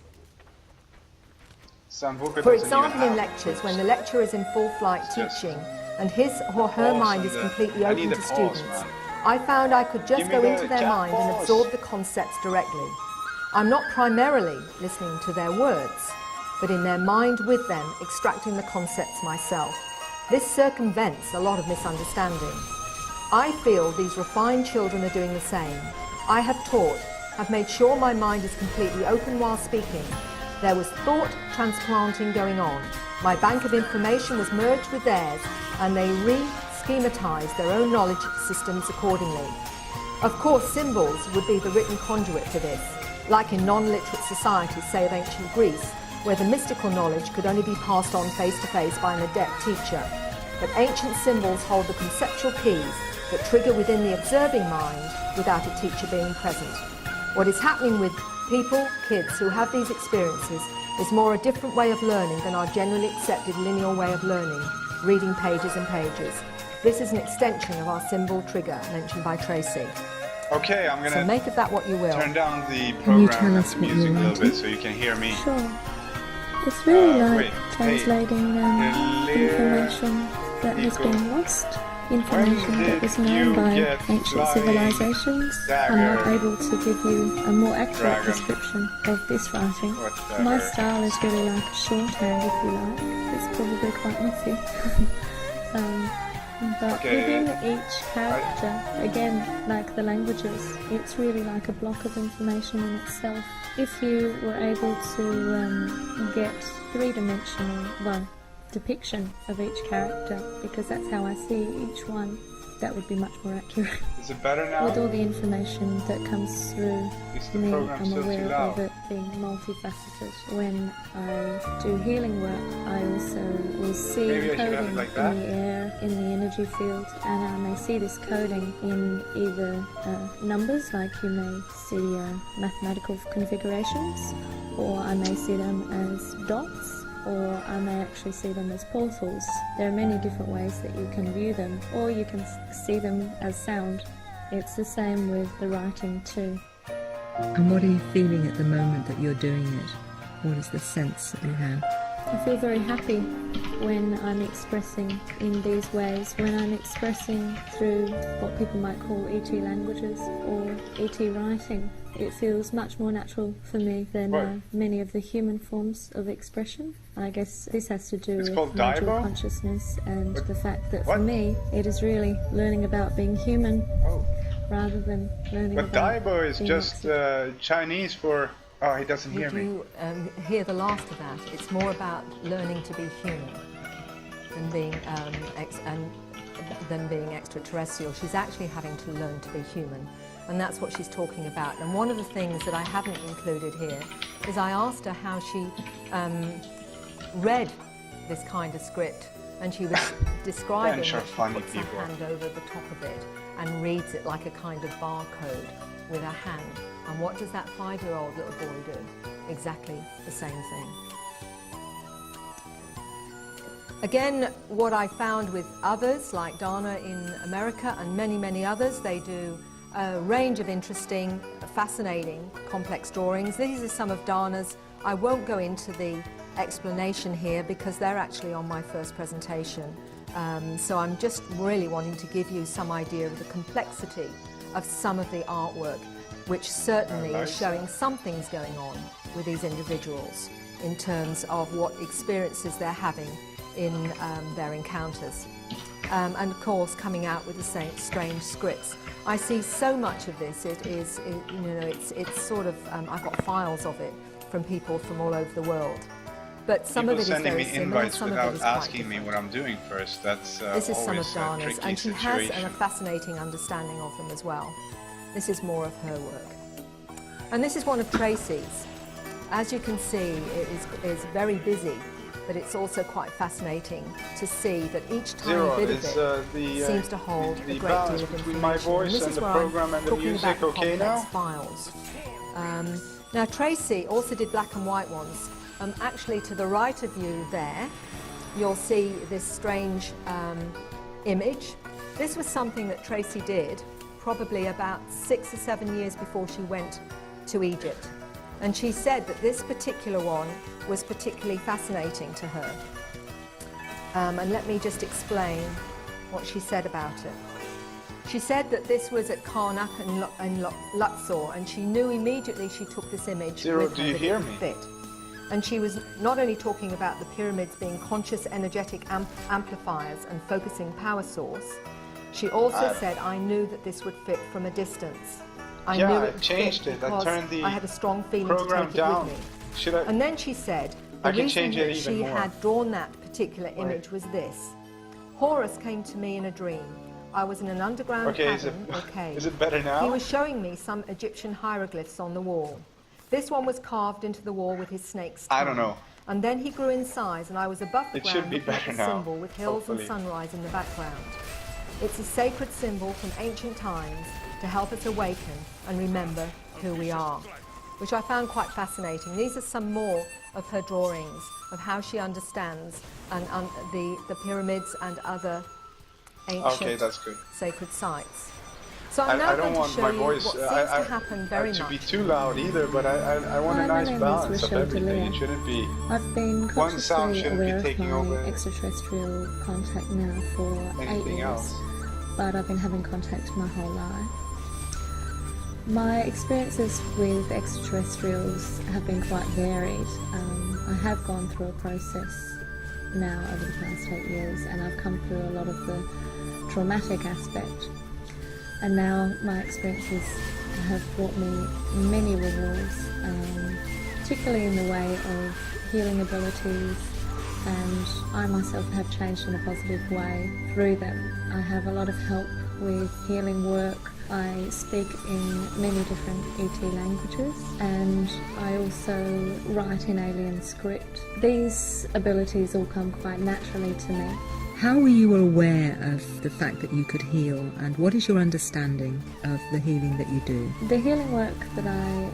for example, in lectures, when the lecturer is in full flight teaching and his or her mind is completely open to students, I found I could just go into their mind and absorb the concepts directly. I'm not primarily listening to their words, but in their mind with them, extracting the concepts myself. This circumvents a lot of misunderstanding. I feel these refined children are doing the same. I have taught, have made sure my mind is completely open while speaking. There was thought transplanting going on. My bank of information was merged with theirs, and they re-schematized their own knowledge systems accordingly. Of course, symbols would be the written conduit for this, like in non-literate societies, say of ancient Greece, where the mystical knowledge could only be passed on face-to-face by an adept teacher. But ancient symbols hold the conceptual keys that trigger within the observing mind without a teacher being present. What is happening with people, kids who have these experiences, is more a different way of learning than our generally accepted linear way of learning, reading pages and pages. This is an extension of our symbol trigger mentioned by Tracy. Okay, I'm gonna make of that what you will. Turn down the program and the music a little bit so you can hear me. Sure. It's really like translating information that has been lost, information that was known by ancient civilizations. I'm not able to give you a more accurate description of this writing. My style is really like a shorthand, if you like. It's probably quite messy. But within each character, again, like the languages, it's really like a block of information in itself. If you were able to get three-dimensional, depiction of each character, because that's how I see each one, that would be much more accurate. Is it better now? With all the information that comes through me, I'm aware of it being multifaceted. When I do healing work, I also will see coding in the air, in the energy field, and I may see this coding in either numbers, like you may see mathematical configurations, or I may see them as dots, or I may actually see them as portals. There are many different ways that you can view them, or you can see them as sound. It's the same with the writing too. And what are you feeling at the moment that you're doing it? What is the sense that you have? I feel very happy when I'm expressing in these ways, when I'm expressing through what people might call ET languages or ET writing. It feels much more natural for me than many of the human forms of expression. I guess this has to do with my dual consciousness and the fact that for me it is really learning about being human rather than learning about Diablo is being just Chinese for... Oh, he doesn't hear me. You hear the last of that. It's more about learning to be human than being extraterrestrial. She's actually having to learn to be human, and that's what she's talking about. And one of the things that I haven't included here is I asked her how she read this kind of script, and she was describing that she puts her hand over the top of it and reads it like a kind of barcode with her hand. And what does that 5-year-old little boy do? Exactly the same thing. Again, what I found with others, like Dana in America and many, many others, they do a range of interesting, fascinating, complex drawings. These are some of Dana's. I won't go into the explanation here because they're actually on my first presentation. So I'm just really wanting to give you some idea of the complexity of some of the artwork, which certainly is showing something's going on with these individuals in terms of what experiences they're having in their encounters. And of course, coming out with the same strange scripts. I see so much of this. It's sort of, I've got files of it from people from all over the world. But some of it is very similar, some of it is quite asking me what I'm doing first. That's this is some of always Dana's, and she has a fascinating understanding of them as well. This is more of her work. And this is one of Tracy's. As you can see, it is very busy, but it's also quite fascinating to see that each tiny bit of it seems to hold a great deal of information. My voice and this and is the where program I'm and the talking music, about the okay complex now? files. Now Tracy also did black and white ones. Actually, to the right of you there, you'll see this strange image. This was something that Tracy did probably about 6 or 7 years before she went to Egypt. And she said that this particular one was particularly fascinating to her. And let me just explain what she said about it. She said that this was at Karnak and Luxor, and she knew immediately she took this image with her that it would fit. And she was not only talking about the pyramids being conscious energetic amplifiers and focusing power source, she also said, I knew that this would fit from a distance. I knew it would fit because I had a strong feeling to take it with me. And then she said, the reason that she had drawn that particular image was this. Horus came to me in a dream. I was in an underground cavern or cave. Is it better now? He was showing me some Egyptian hieroglyphs on the wall. This one was carved into the wall with his snake's tongue. I don't know. And then he grew in size, and I was above the ground looking at the now, symbol with hills and sunrise in the background. It's a sacred symbol from ancient times to help us awaken and remember who we are, which I found quite fascinating. These are some more of her drawings of how she understands and the pyramids and other ancient sacred sites. So I'm now going to show you what seems to happen very much. To be too loud either, but I want a nice balance of everything. It shouldn't be. I've been one sound shouldn't aware be taking of my over extraterrestrial contact now for 8 years, but I've been having contact my whole life. My experiences with extraterrestrials have been quite varied. I have gone through a process now over the past 8 years, and I've come through a lot of the traumatic aspect. And now my experiences have brought me many rewards, particularly in the way of healing abilities, and I myself have changed in a positive way through them. I have a lot of help with healing work. I speak in many different ET languages, and I also write in alien script. These abilities all come quite naturally to me. How were you aware of the fact that you could heal, and what is your understanding of the healing that you do? The healing work that I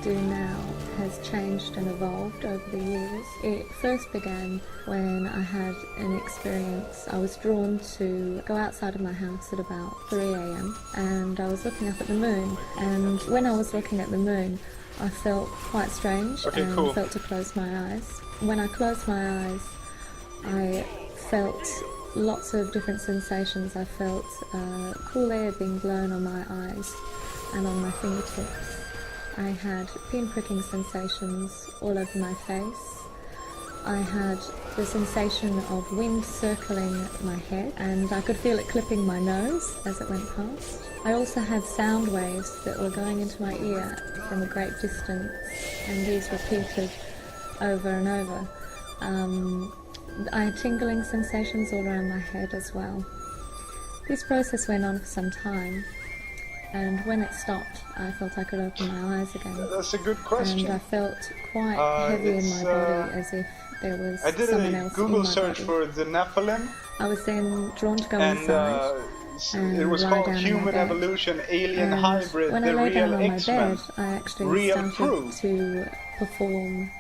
do now has changed and evolved over the years. It first began when I had an experience. I was drawn to go outside of my house at about 3 a.m. and I was looking up at the moon, and when I was looking at the moon I felt quite strange felt to close my eyes. When I closed my eyes I felt lots of different sensations. I felt cool air being blown on my eyes and on my fingertips. I had pin-pricking sensations all over my face. I had the sensation of wind circling my head, and I could feel it clipping my nose as it went past. I also had sound waves that were going into my ear from a great distance, and these repeated over and over. I had tingling sensations all around my head as well. This process went on for some time, and when it stopped, I felt I could open my eyes again. That's a good question. And I felt quite heavy in my body, as if there was someone else in my body. I did a Google search for the Nephilim. I was then drawn to go inside. And it was called Human Evolution, Alien Hybrid, when the I lay down Real on my X-Men. bed, I actually started to perform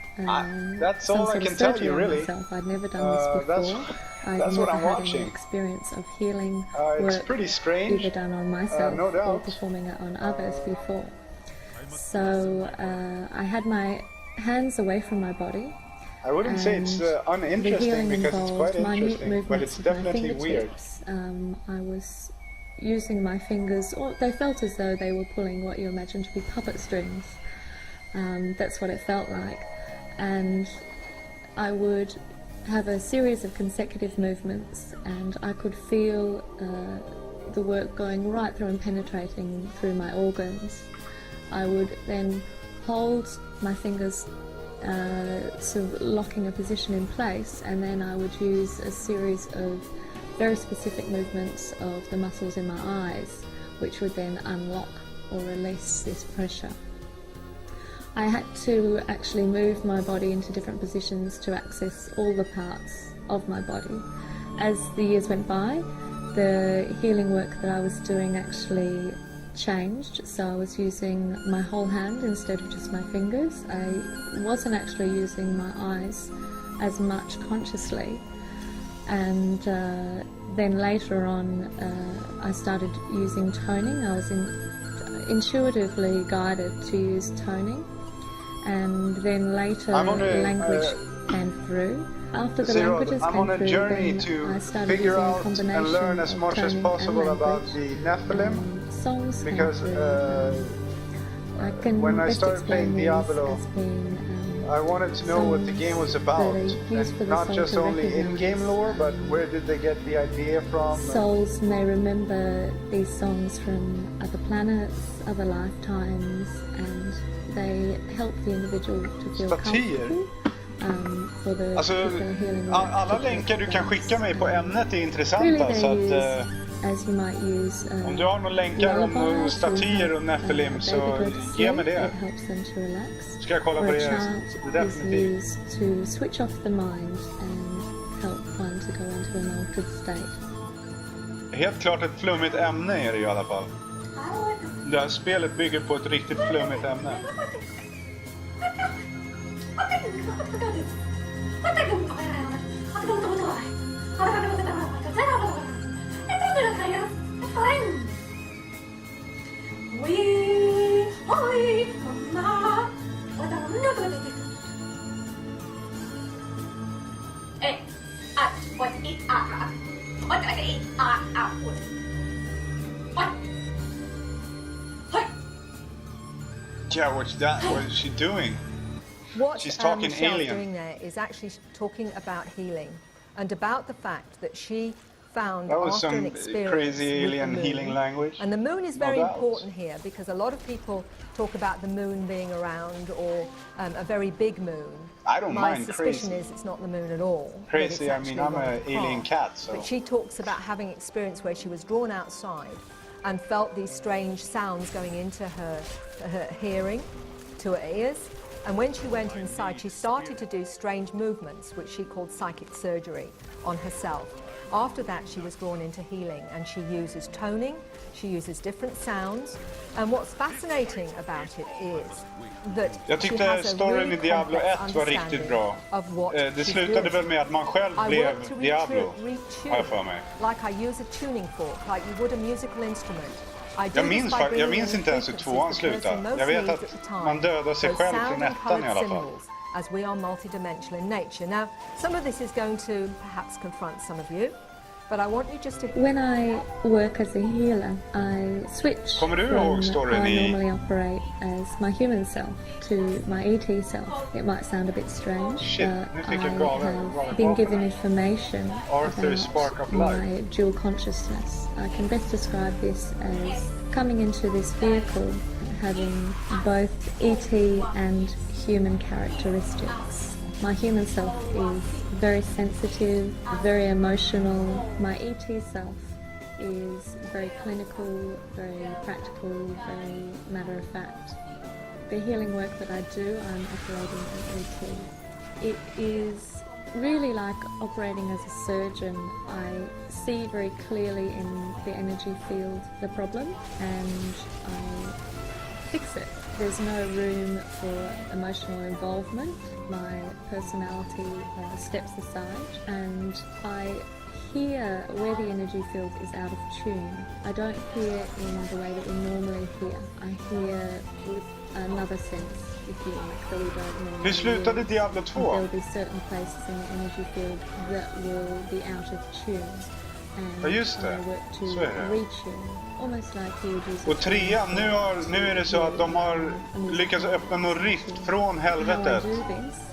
that's some all I sort can of tell surgery you, on really. myself. I'd never done this before. That's what I'm watching. Any experience of healing it's work pretty strange. either done on myself no doubt. or performing it on others before. So I had my hands away from my body. I wouldn't say it's uninteresting because it's quite interesting, but it's definitely weird. I was using my fingers, or they felt as though they were pulling what you imagine to be puppet strings. That's what it felt like. And I would have a series of consecutive movements, and I could feel the work going right through and penetrating through my organs. I would then hold my fingers sort of locking a position in place, and then I would use a series of very specific movements of the muscles in my eyes, which would then unlock or release this pressure. I had to actually move my body into different positions to access all the parts of my body. As the years went by, the healing work that I was doing actually changed, so I was using my whole hand instead of just my fingers. I wasn't actually using my eyes as much consciously, and then later on I started using toning. I was intuitively guided to use toning, and then later language came through. After the languages I'm came on a through, journey then to I started figure using a out combination and learn as of much as toning possible and about language. the Nephilim, Songs came because through. I can when I best started playing explain these Diablo, as being, I wanted to know what the game was about, and not just only in-game lore, but where did they get the idea from? Souls may remember these songs from other planets, other lifetimes, and they help the individual to feel comfortable. For the healing work. Alla länkar du kan skicka mig på ämnet är intressanta, så att as you might use, om du har några länkar om statyer och Nephilim, så ge mig det. Ska jag kolla på det definitivt. To switch off the mind and help one to go into an altered state. Helt klart ett flummigt ämne är det i alla fall. Det här spelet bygger på ett riktigt flummigt ämne. Yeah, what's that? What is she doing? What she's talking Michelle's alien. doing there is actually talking about healing and about the fact that she found that was after some an experience crazy alien with the moon, healing language. And the moon is very No doubt. important here because a lot of people talk about the moon being around or a very big moon. I don't My mind suspicion crazy. is it's not the moon at all. Crazy, I mean, I'm an alien cat, so. But she talks about having experience where she was drawn outside and felt these strange sounds going into her hearing, to her ears. And when she went inside, she started to do strange movements, which she called psychic surgery, on herself. After that, she was drawn into healing, and she uses toning, she uses different sounds, and what's fascinating about it is that Jag she tyckte has a storyn really i Diablo complex 1 var riktigt bra. of what Det she's slutade doing. väl med att man själv I blev work to Diablo, retune, har jag för mig. like I use a tuning fork, like you would a musical instrument. Jag minns inte ens hur tvåan slutade. Jag vet att man dödar sig själv från ettan i alla fall. As we are multidimensional in nature. Now, some of this is going to perhaps confront some of you, but I want you just to... When I work as a healer, I switch Kommer du from ihåg storyn how I i... normally operate as my human self to my ET self. It might sound a bit strange, Shit, but nu I fick jag galen have been given information Arthur's Spark of about Life. my dual consciousness. I can best describe this as coming into this vehicle having both ET and human characteristics. My human self is very sensitive, very emotional. My ET self is very clinical, very practical, very matter of fact. The healing work that I do, I'm operating as ET. It is really like operating as a surgeon. I see very clearly in the energy field the problem, and I fix it. There's no room for emotional involvement. My personality steps aside, and I hear where the energy field is out of tune. I don't hear in the way that we normally hear. I hear with another sense, if you like, that we don't normally Hur slutade Diablo 2? There'll be certain places in the energy field that will be out of tune. Ja, just det. I work to Så är det. retune. Almost like you would use Och trean, nu är det så att de har lyckats öppna någon rift från helvetet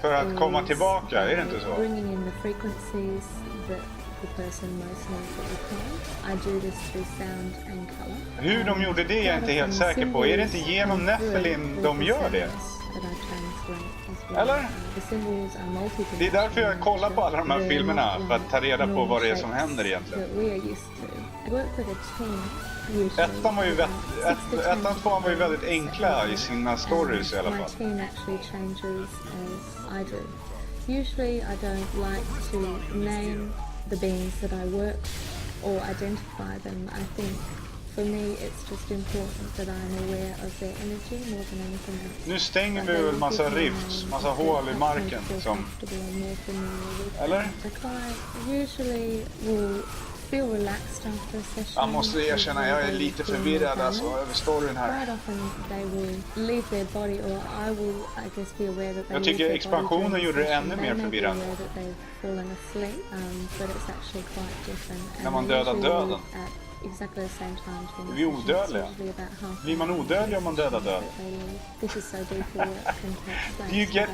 för att komma tillbaka, är det inte så? Bringing in the frequencies that the person most knows that we can't. I do this through sound and color. Hur de gjorde det är jag inte helt säker på. Är det inte genom Nephilim de gör det? Eller? Det är därför jag kollar på alla de här filmerna, för att ta reda på vad det är som händer egentligen. Ettan och tvåan var ju väldigt enkla i sina stories i alla fall. Usually I don't like to name the beings that I work or identify them. I think for me it's just important that I'm aware of their energy more than anything else. Nu stänger vi väl massa rifts, massa hål i marken som... Eller? The client usually will feel relaxed after a session. Jag måste erkänna, jag är lite förvirrad alltså över storyn här. Quite often they will leave their body, or I will, I guess, be aware that they Jag tycker expansionen gjorde det ännu mer förvirrande. När man dödar döden. Exactly the same time to Vi är odödliga. Blir man odödlig om man dödar döden? This is so deep work can take Do you get...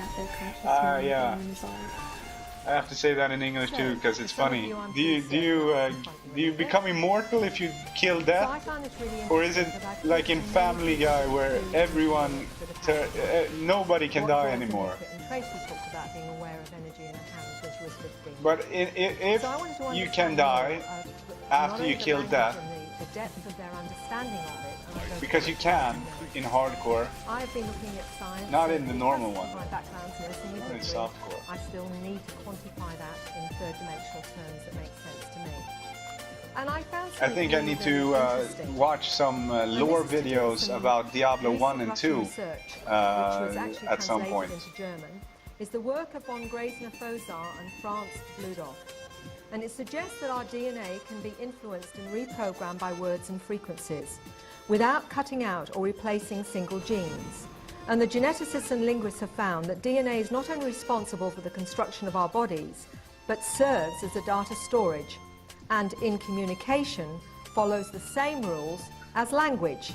place yeah. I have to say that in English too, because it's funny. Do you become immortal if you kill death, or is it like in Family Guy where everyone, nobody can die anymore? But if you can die after you kill death, because you can in hardcore, not in the normal one, not in softcore. I still need to quantify that in third dimensional terms that make sense to me. And I think I need to watch some lore videos about Diablo 1 and 2 at some point. Is the work of von Graesner-Fozar and Franz Bludolf. And it suggests that our DNA can be influenced and reprogrammed by words and frequencies without cutting out or replacing single genes. And the geneticists and linguists have found that DNA is not only responsible for the construction of our bodies, but serves as a data storage, and in communication follows the same rules as language.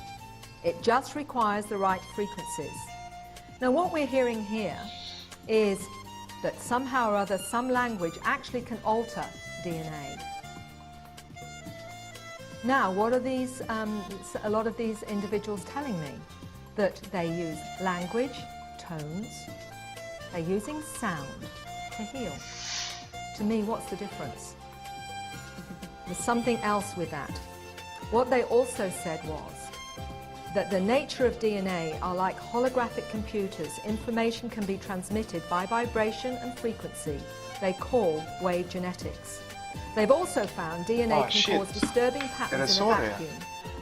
It just requires the right frequencies. Now what we're hearing here is that somehow or other some language actually can alter DNA. Now what are these, a lot of these individuals telling me? That they use language, tones, they're using sound to heal. To me, what's the difference? There's something else with that. What they also said was that the nature of DNA are like holographic computers. Information can be transmitted by vibration and frequency. They call wave genetics. They've also found DNA can cause disturbing patterns in a vacuum,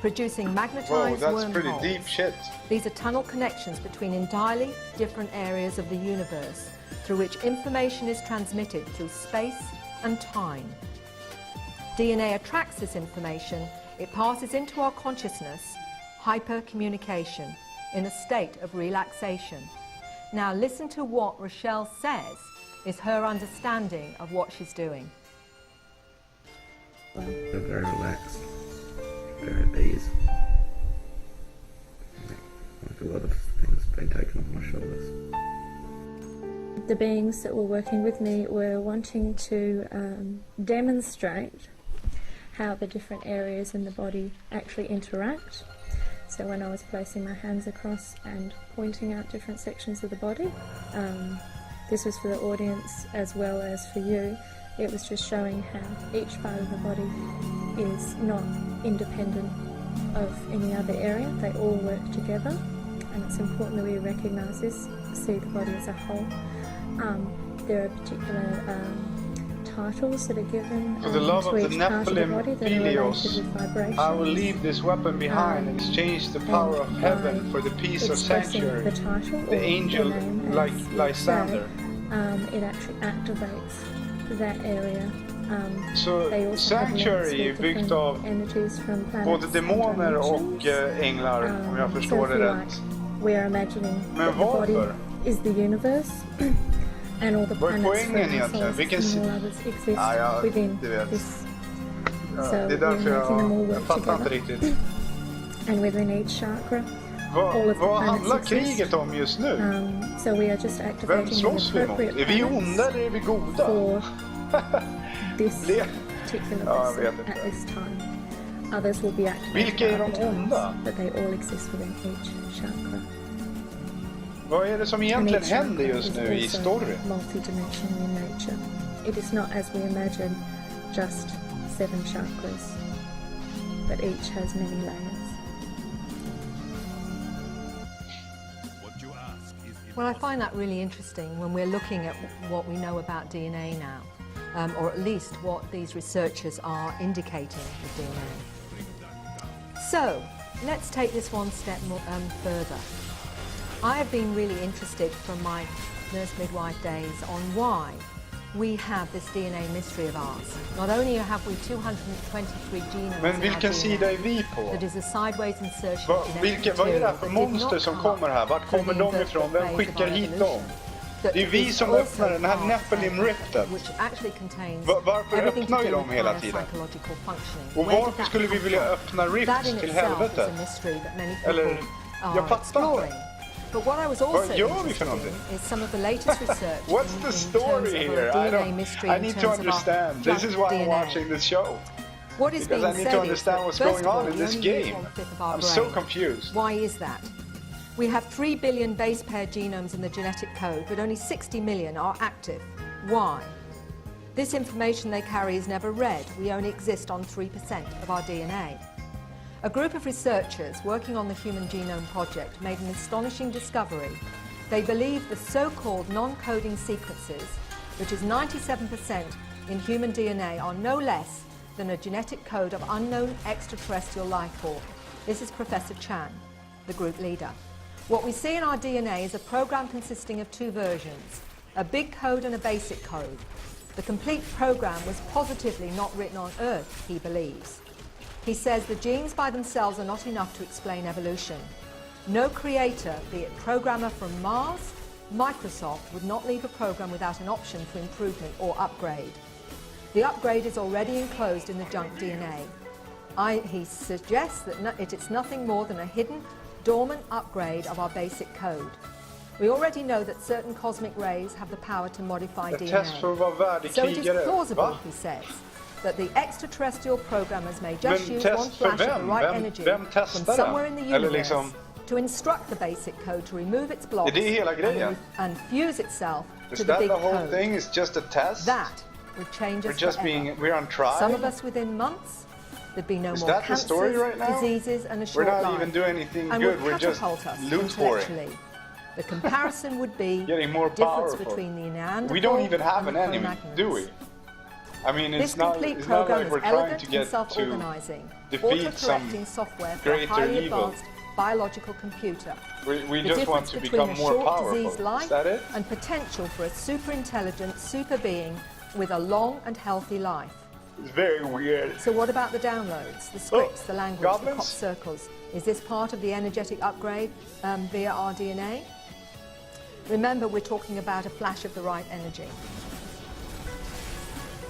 producing magnetized that's pretty wormholes. deep shit. These are tunnel connections between entirely different areas of the universe through which information is transmitted through space and time. DNA attracts this information, it passes into our consciousness, hypercommunication, in a state of relaxation. Now listen to what Rochelle says is her understanding of what she's doing. They're very relaxed, very at ease. Like a lot of things being taken off my shoulders. The beings that were working with me were wanting to demonstrate how the different areas in the body actually interact. So when I was placing my hands across and pointing out different sections of the body, this was for the audience as well as for you. It was just showing how each part of the body is not independent of any other area. They all work together, and it's important that we recognise this, see the body as a whole. There are particular titles that are given For the love to of the each part of the Nephilim body that are related Philios, with vibrations. I will leave this weapon behind and exchange the power of heaven for the peace of sanctuary. The title, The angel like Lysander. It actually activates that area. Så Sanctuary är byggt av både demoner och änglar, om jag förstår det rätt. We are imagining Men that the body varför? is the universe and all the Vad är planets poängen egentligen? Vilken and all others exist within du vet. this. Ja, So det är we're därför making them all jag work fattar inte together. riktigt. And within each chakra, all of the Vad planets handlar exist. kriget om just nu? So we are just Vem activating the slåss vi mot? appropriate Är vi planets onda eller är vi goda? for this Det- particular Ja, jag person vet inte. at this time. Others will be activated Vilka är at de other times, onda? but they all exist within each chakra. Vad är det som And egentligen each händer chakra just is nu i also storyn? multidimensional in nature. It is not, as we imagine, just 7 chakras, but each has many layers. Well, I find that really interesting when we're looking at what we know about DNA now, or at least what these researchers are indicating with DNA. So, let's take this one step more, further. I have been really interested from my nurse midwife days on why we have this DNA mystery of ours. Not only have we 223 genomes Men in vilken our sida är DNA, vi på? that is a sideways insertion of genetic Vad är det här material för that did monster not som come kommer här? Vart through kommer the de invertebrate ifrån? Vem phase of skickar our hit evolution. dem? That Det är vi is som also öppnar den här part Nephilim of- Riften. which actually contains Varför everything to öppnar vi do dem with hela higher tiden? psychological functioning. Och Where did varför that skulle vi come vilja from? öppna That rifts in till itself is helvetet? a mystery that many Eller, people jag are fattar exploring. inte. But what I was also Vad gör vi för interested någonting? in is some of the latest research What's in the terms story of here? our I DNA don't. mystery I in need to terms of our understand. This is junk why I'm DNA. watching this show. What is Because being I need said to is understand that, what's first going of all, on in we this only use game. 1/5 of our I'm brain. so confused. Why is that? We have 3 billion base pair genomes in the genetic code, but only 60 million are active. Why? This information they carry is never read. We only exist on 3% of our DNA. A group of researchers working on the Human Genome Project made an astonishing discovery. They believe the so-called non-coding sequences, which is 97% in human DNA, are no less than a genetic code of unknown extraterrestrial life form. This is Professor Chan, the group leader. What we see in our DNA is a program consisting of 2 versions, a big code and a basic code. The complete program was positively not written on Earth, he believes. He says the genes by themselves are not enough to explain evolution. No creator, be it programmer from Mars, Microsoft, would not leave a program without an option for improvement or upgrade. The upgrade is already enclosed in the junk DNA. He suggests that it's nothing more than a hidden, dormant upgrade of our basic code. We already know that certain cosmic rays have the power to modify Ett DNA. test för att vara värdig So it is krigare. plausible, Va? he says, that the extraterrestrial programmers may Men just use one test för flash of the vem? right energy Vem from testar somewhere in the den? Eller universe liksom, to instruct the basic code to remove its blocks är det hela grejen? and fuse itself Is to the that big the whole code. thing? Is just a test? That would change We're us just forever. we're on trial? Some of us within months. There'd be no Is more that the story cancers, right now? diseases, and a We're short not life. even doing anything and good. would We're just catapult us loot pouring. intellectually. The comparison would be Getting more the difference powerful. between the Neanderthal We don't even have and an the enemy, Cro-Magnons. do we? I mean, This it's not complete like program we're is trying elegant to and get to self-organizing, defeat some auto-correcting software for a greater highly evil. advanced biological computer. We The just want difference to between become a more short powerful. diseased Is life that it? and potential for a super-intelligent, super being with a long and healthy life. It's very weird. So what about the downloads, the scripts, the language, the goblins? cop circles? Is this part of the energetic upgrade via our DNA? Remember, we're talking about a flash of the right energy.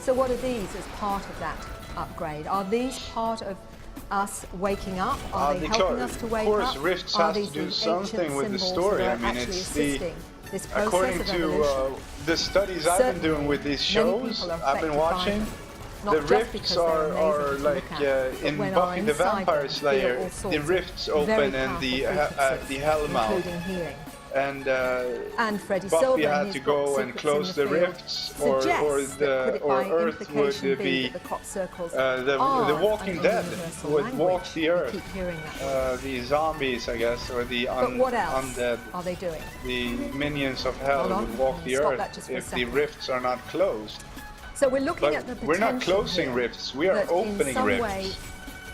So what are these as part of that upgrade? Are these part of us waking up? Are they helping us to wake up? Of course, rifts Are has to these do the something ancient with the symbols story. that I are mean, actually it's the assisting this process according of to evolution? the studies I've been doing with these shows I've been watching. The rifts are like in Buffy the Vampire Slayer. The rifts open and the hell mouth. Including healing. And Freddie Buffy Silver, had to go and close the rifts, or Earth would be the Walking Dead would walk the Earth. The zombies, I guess, or the undead. Are they doing? The minions of hell would walk the Earth if the rifts are not closed. So we're looking at the But we're not closing rifts; we are opening rifts.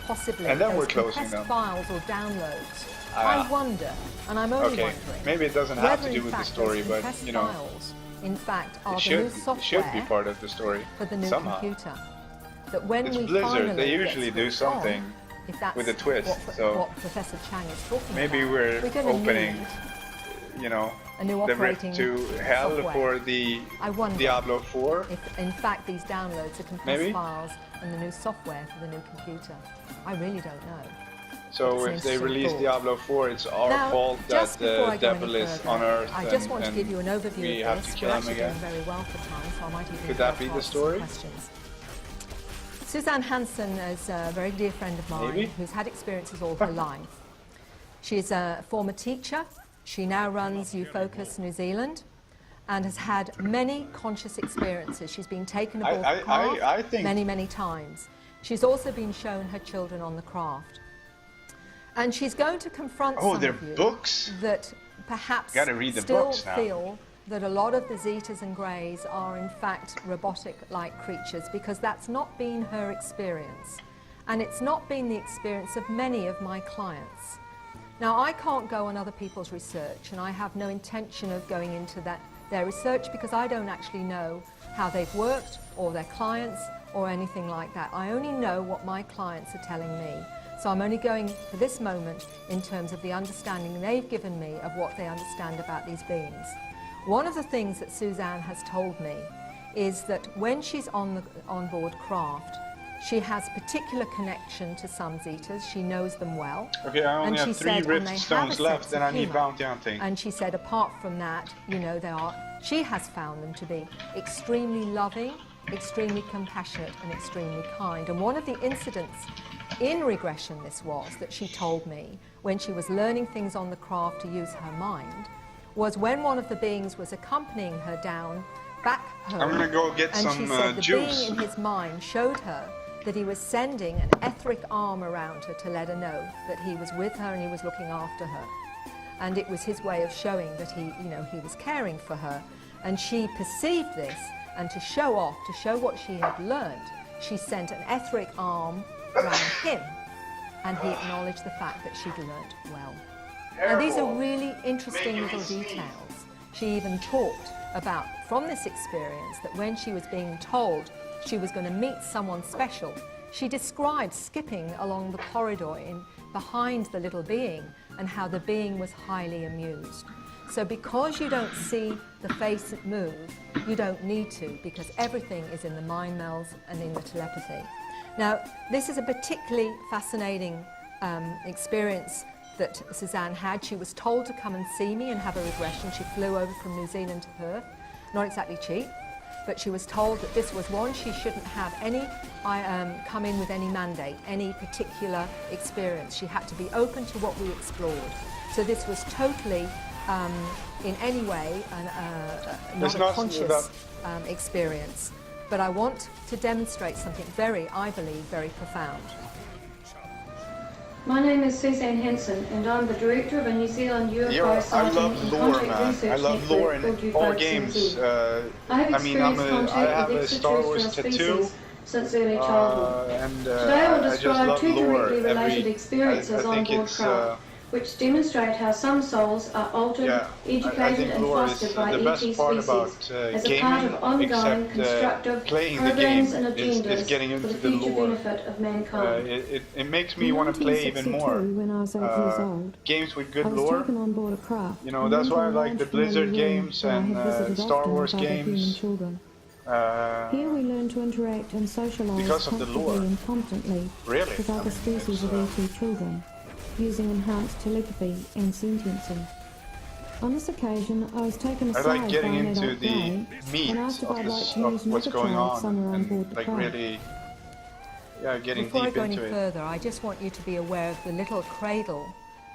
Possibly, and then we're those closing them. Files or downloads. I wonder, and I'm only wondering. Maybe it doesn't have to do with the story, but you know, files, in fact, are it the new should software be part of the story for the new somehow. computer. That when It's we Blizzard. finally They usually get do switched on, something if that's with a twist. what Professor Chang is talking maybe about, we're gonna opening, need you know, a new the rift operating to hell software. for the I wonder Diablo 4. if, in fact, these downloads are compressed files and the new software for the new computer. I really don't know. So if they release Diablo 4, it's our fault that the devil is on Earth. I just want to give you an overview we of have this. to kill We're him actually again. doing very well for time, so I might even Could that be the story? Questions. Suzanne Hansen is a very dear friend of mine who's had experiences all her life. She's a former teacher. She now runs YouFocus New Zealand and has had many conscious experiences. She's been taken aboard the craft many, many times. She's also been shown her children on the craft. And she's going to confront some of you books? that perhaps still feel that a lot of the Zetas and Greys are in fact robotic-like creatures, because that's not been her experience. And it's not been the experience of many of my clients. Now, I can't go on other people's research, and I have no intention of going into their research, because I don't actually know how they've worked, or their clients, or anything like that. I only know what my clients are telling me. So I'm only going for this moment in terms of the understanding they've given me of what they understand about these beings. One of the things that Suzanne has told me is that when she's on board craft, she has particular connection to some Zetas. She knows them well. Okay, I only have 3 rift stones left, and I need bounty hunting. And she said, apart from that, you know, she has found them to be extremely loving, extremely compassionate, and extremely kind. And one of the incidents in regression that she told me when she was learning things on the craft to use her mind was when one of the beings was accompanying her back home. I'm gonna go get some she said the juice. being in his mind showed her that he was sending an etheric arm around her to let her know that he was with her and he was looking after her. And it was his way of showing that he was caring for her. And she perceived this, and to show off, to show what she had learned, she sent an etheric arm around him, and he acknowledged the fact that she'd learnt well. Now, these are really interesting little details. She even talked about, from this experience, that when she was being told she was going to meet someone special, she described skipping along the corridor behind the little being, and how the being was highly amused. So because you don't see the face move, you don't need to, because everything is in the mind melds and in the telepathy. Now, this is a particularly fascinating experience that Suzanne had. She was told to come and see me and have a regression. She flew over from New Zealand to Perth. Not exactly cheap, but she was told that this was one, she shouldn't have any, come in with any mandate, any particular experience. She had to be open to what we explored. So this was totally, in any way, not a conscious experience. But I want to demonstrate something I believe, very profound. My name is Suzanne Henson, and I'm the director of a New Zealand UFO I sighting love and lore, contact man. research I love network lore in called all UFO games. CZ. I have I mean, I experienced have contact with a Star Wars extraterrestrial tattoo, species since early childhood. and Today I will I just describe love two lore. directly related experiences I on think board it's craft, which demonstrate how some souls are altered, I educated think and lore is fostered by the ET best part species about as a part of gaming, ongoing except constructive playing the programs game and is agendas getting for into the the future lore. benefit of mankind. It makes me In want to play even more 1962, when I was 8 years old, games with I good was lore. taken on board a craft. You know, and that's went why I to a like the large familiar Blizzard room games where I and had visited Star often Wars with other human games. children. Here we learn to interact and socialise Because of the lore. comfortably and confidently Really? with other species of ET children, using enhanced telepathy and sentencing. On this occasion, I was taken I aside like getting by an into adult the guide meat and asked if I'd like to meet of what's another going child on somewhere on board and the like craft. really, getting Before I deep go any into it. further, I just want you to be aware of the little cradle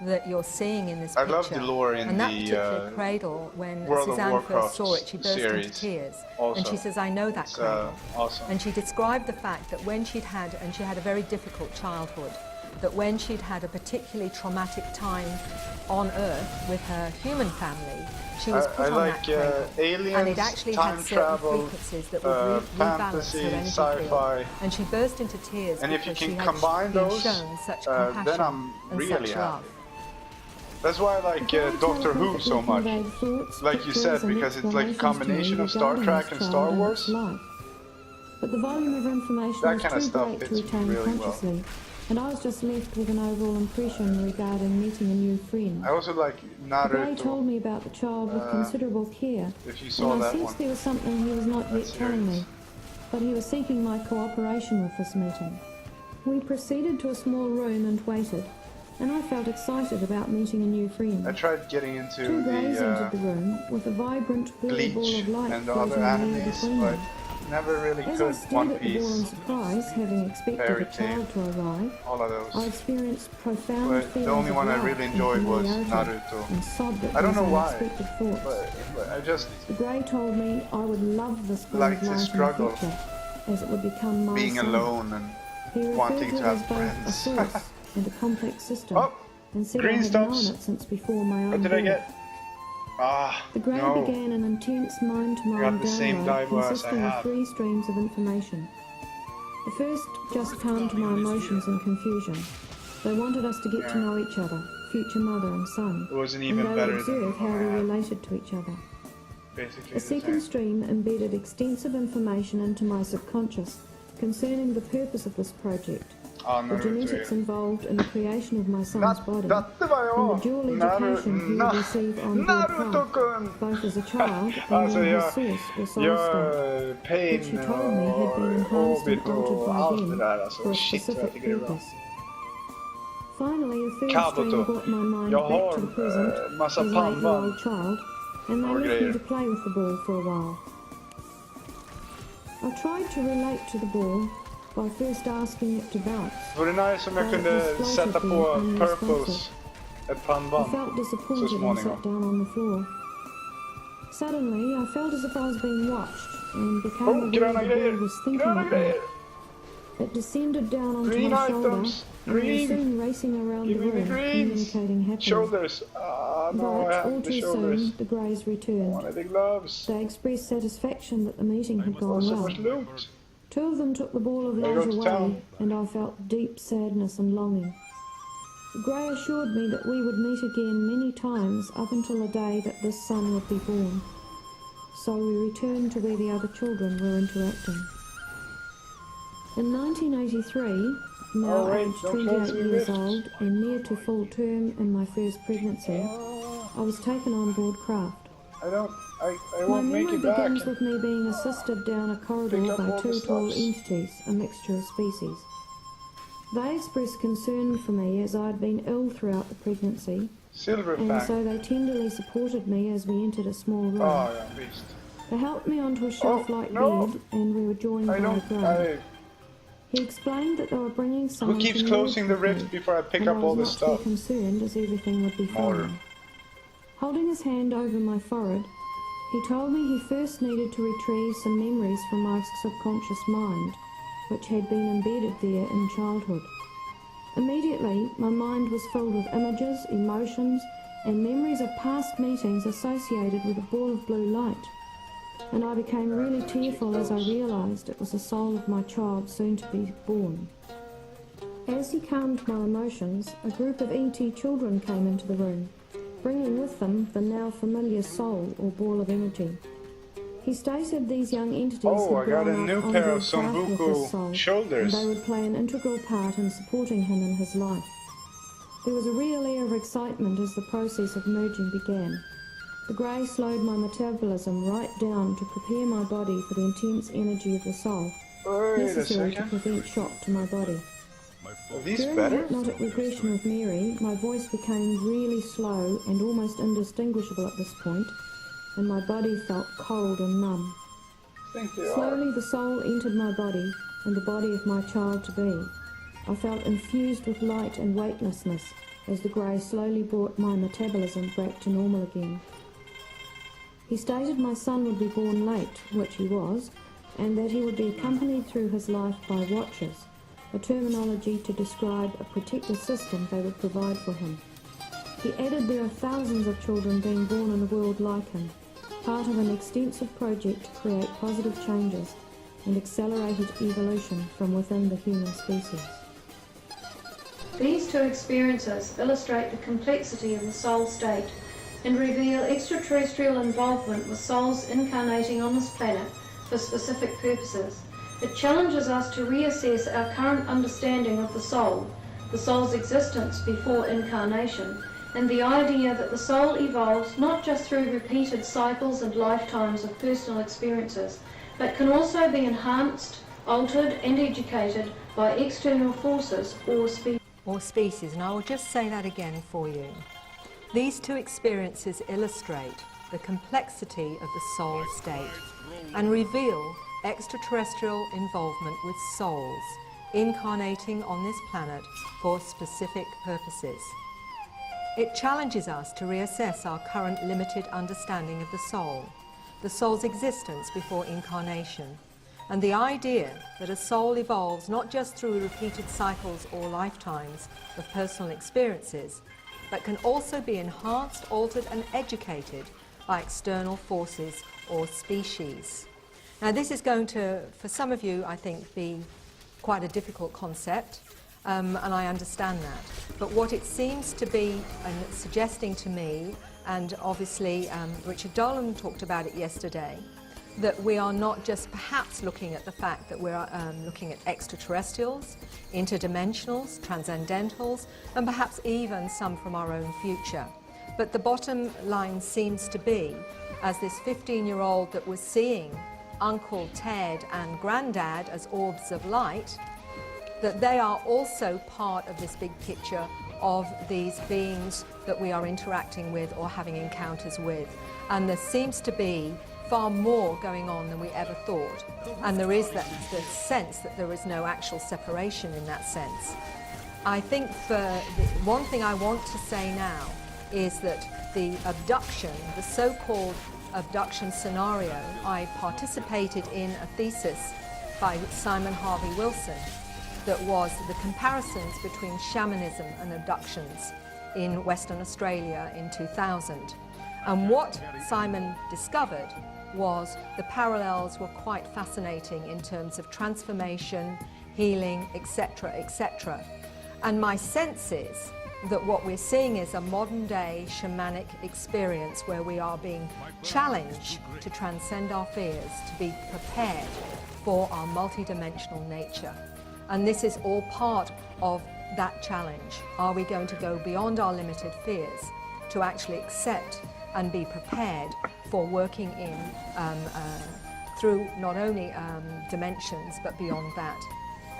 that you're seeing in this I picture. love the lore in and that the, particular cradle, when World of Suzanne Warcraft first saw it, she burst into series tears. also. And she says, I know that It's cradle. awesome. And she described the fact that when she had a very difficult childhood, that when she'd had a particularly traumatic time on Earth with her human family, she was put I on like that cradle. aliens, and it actually time had certain travel, frequencies that would rebalance fantasy, her energy sci-fi. field. And she burst into tears And if you because can she had combine been those, shown such then compassion I'm and really such happy. love. That's why I like Doctor Who so much. Like you said, because it's like a combination of Star Trek and Star Wars. But the volume of information That was kind of too stuff great to fits retain really well. consciously, and I was just left with an overall impression regarding meeting a new friend. I also like The Grey told Naruto, me about the child with considerable care, if you saw and I that sensed one. there was something he was not yet That telling me, series. but he was seeking my cooperation with this meeting. We proceeded to a small room and waited, and I felt excited about meeting a new friend. I tried getting into Two Greys entered the the room with a vibrant blue ball Bleach of light and the other floating in the air animes, between but them. never really As I could stared One at the ball in Piece, surprise, having expected Fairy a child to arrive, all of I those. experienced profound But feelings the only of one I love really and enjoyed was familiarity, Naruto. and sobbed at I don't these know why, unexpected thoughts. but I just The Grey told me I would love this ball like of to light in the struggle future, as it would become my being son. alone and He referred wanting to to it as have both a friends. source and a complex system, Oh, and said green I had known stops. it since before my own What did I birth. get? Ah, The Grey no. began an intense mind-to-mind Got the same download Diablo as I consisting of have. 3 streams of information. The first just calmed my emotions and confusion. They wanted us to get to know each other, future mother and son, It wasn't and even they better would than observe the how one we I had. related to each other. Basically A the second same. stream embedded extensive information into my subconscious concerning the purpose of this project, Ah, the Naruto, genetics ja. involved in the creation of my son's body, Dette var and the jag! dual education he would receive on board craft, Naruto-kun! both as a child and Alltså in his jag, source or soul state, Pain which he told me had been och enhanced and Obit och altered by allt det them där alltså. for a Shit vad jag specific tycker det är bra. purpose. Finally, the third Kabuto. stream brought my mind Jag back har to the present massa as an 8-year-old pannband child, and they och left me grejer. to play with the ball for a while. I tried to relate to the ball by first asking it to bounce. Vore det nice om jag But it kunde was floated sätta there på unresponsive. Purples ett I pannband felt så disappointed and småningom. sat down on the floor. Suddenly, I felt as if I was being watched and became aware gröna the grejer! ball was thinking Gröna of me. grejer! It descended down onto Green my shoulder, items! and we were Green! soon racing around Give the me the room, greens! communicating happily. Shoulders! Ah, no, I But have all the too shoulders. soon, the Greys I returned. wanted the gloves. They expressed satisfaction that the meeting had Oh, gone so well. much loot! 2 of them took the ball of They light go to away, town. and I felt deep sadness and longing. The Grey assured me that we would meet again many times up until the day that this son would be born. So we returned to where the other children were interacting. In 1983, now Oh, wait, aged don't 28 close your years lips. old and near to full term in my first pregnancy, I was taken on board craft. I My won't make memory it back. begins with me being assisted down a corridor Pick up by all 2 the tall stuffs. entities, a mixture of species. They expressed concern for me as I had been ill throughout the pregnancy, Silver and Fang. so they tenderly supported me as we entered a small room. Oh, yeah, beast. They helped me onto a shelf-like no. bed, and we were joined I by a don't. Grey. He explained that they were bringing Who someone keeps to closing the meet with rift me, before I pick and up I all was this not to be stuff? concerned as everything would be Mortar. fine. Holding his hand over my forehead, he told me he first needed to retrieve some memories from my subconscious mind, which had been embedded there in childhood. Immediately, my mind was filled with images, emotions, and memories of past meetings associated with a ball of blue light. And I became really tearful as I realised it was the soul of my child soon to be born. As he calmed my emotions, a group of ET children came into the room, bringing with them the now familiar soul or ball of energy. He stated these young entities had grown up on their path with his soul, and they would play an integral part in supporting him in his life. There was a real air of excitement as the process of merging began. The grey slowed my metabolism right down to prepare my body for the intense energy of the soul, necessary to prevent shock to my body. During the hypnotic regression with Mary, my voice became really slow and almost indistinguishable at this point, and my body felt cold and numb. Slowly the soul entered my body and the body of my child-to-be. I felt infused with light and weightlessness as the grey slowly brought my metabolism back to normal again. He stated my son would be born late, which he was, and that he would be accompanied through his life by watchers, a terminology to describe a protective system they would provide for him. He added there are thousands of children being born in a world like him, part of an extensive project to create positive changes and accelerated evolution from within the human species. These two experiences illustrate the complexity of the soul state and reveal extraterrestrial involvement with souls incarnating on this planet for specific purposes. It challenges us to reassess our current understanding of the soul's existence before incarnation, and the idea that the soul evolves not just through repeated cycles and lifetimes of personal experiences, but can also be enhanced, altered and educated by external forces or species. And I will just say that again for you. These two experiences illustrate the complexity of the soul state and reveal extraterrestrial involvement with souls incarnating on this planet for specific purposes. It challenges us to reassess our current limited understanding of the soul's existence before incarnation, and the idea that a soul evolves not just through repeated cycles or lifetimes of personal experiences, but can also be enhanced, altered and educated by external forces or species. Now this is going to, for some of you, I think, be quite a difficult concept, and I understand that. But what it seems to be suggesting to me, and obviously Richard Dolan talked about it yesterday, that we are not just perhaps looking at the fact that we're looking at extraterrestrials, interdimensionals, transcendentals, and perhaps even some from our own future. But the bottom line seems to be, as this 15-year-old that was seeing Uncle Ted and Grandad as orbs of light, that they are also part of this big picture of these beings that we are interacting with or having encounters with. And there seems to be far more going on than we ever thought. And there is the sense that there is no actual separation in that sense. I think one thing I want to say now is that the abduction, the so-called abduction scenario, I participated in a thesis by Simon Harvey Wilson that was the comparisons between shamanism and abductions in Western Australia in 2000. And what Simon discovered was the parallels were quite fascinating in terms of transformation, healing, etc., etc. And my sense is that what we're seeing is a modern-day shamanic experience where we are being challenged to transcend our fears, to be prepared for our multidimensional nature. And this is all part of that challenge. Are we going to go beyond our limited fears to actually accept and be prepared for working in through not only dimensions but beyond that?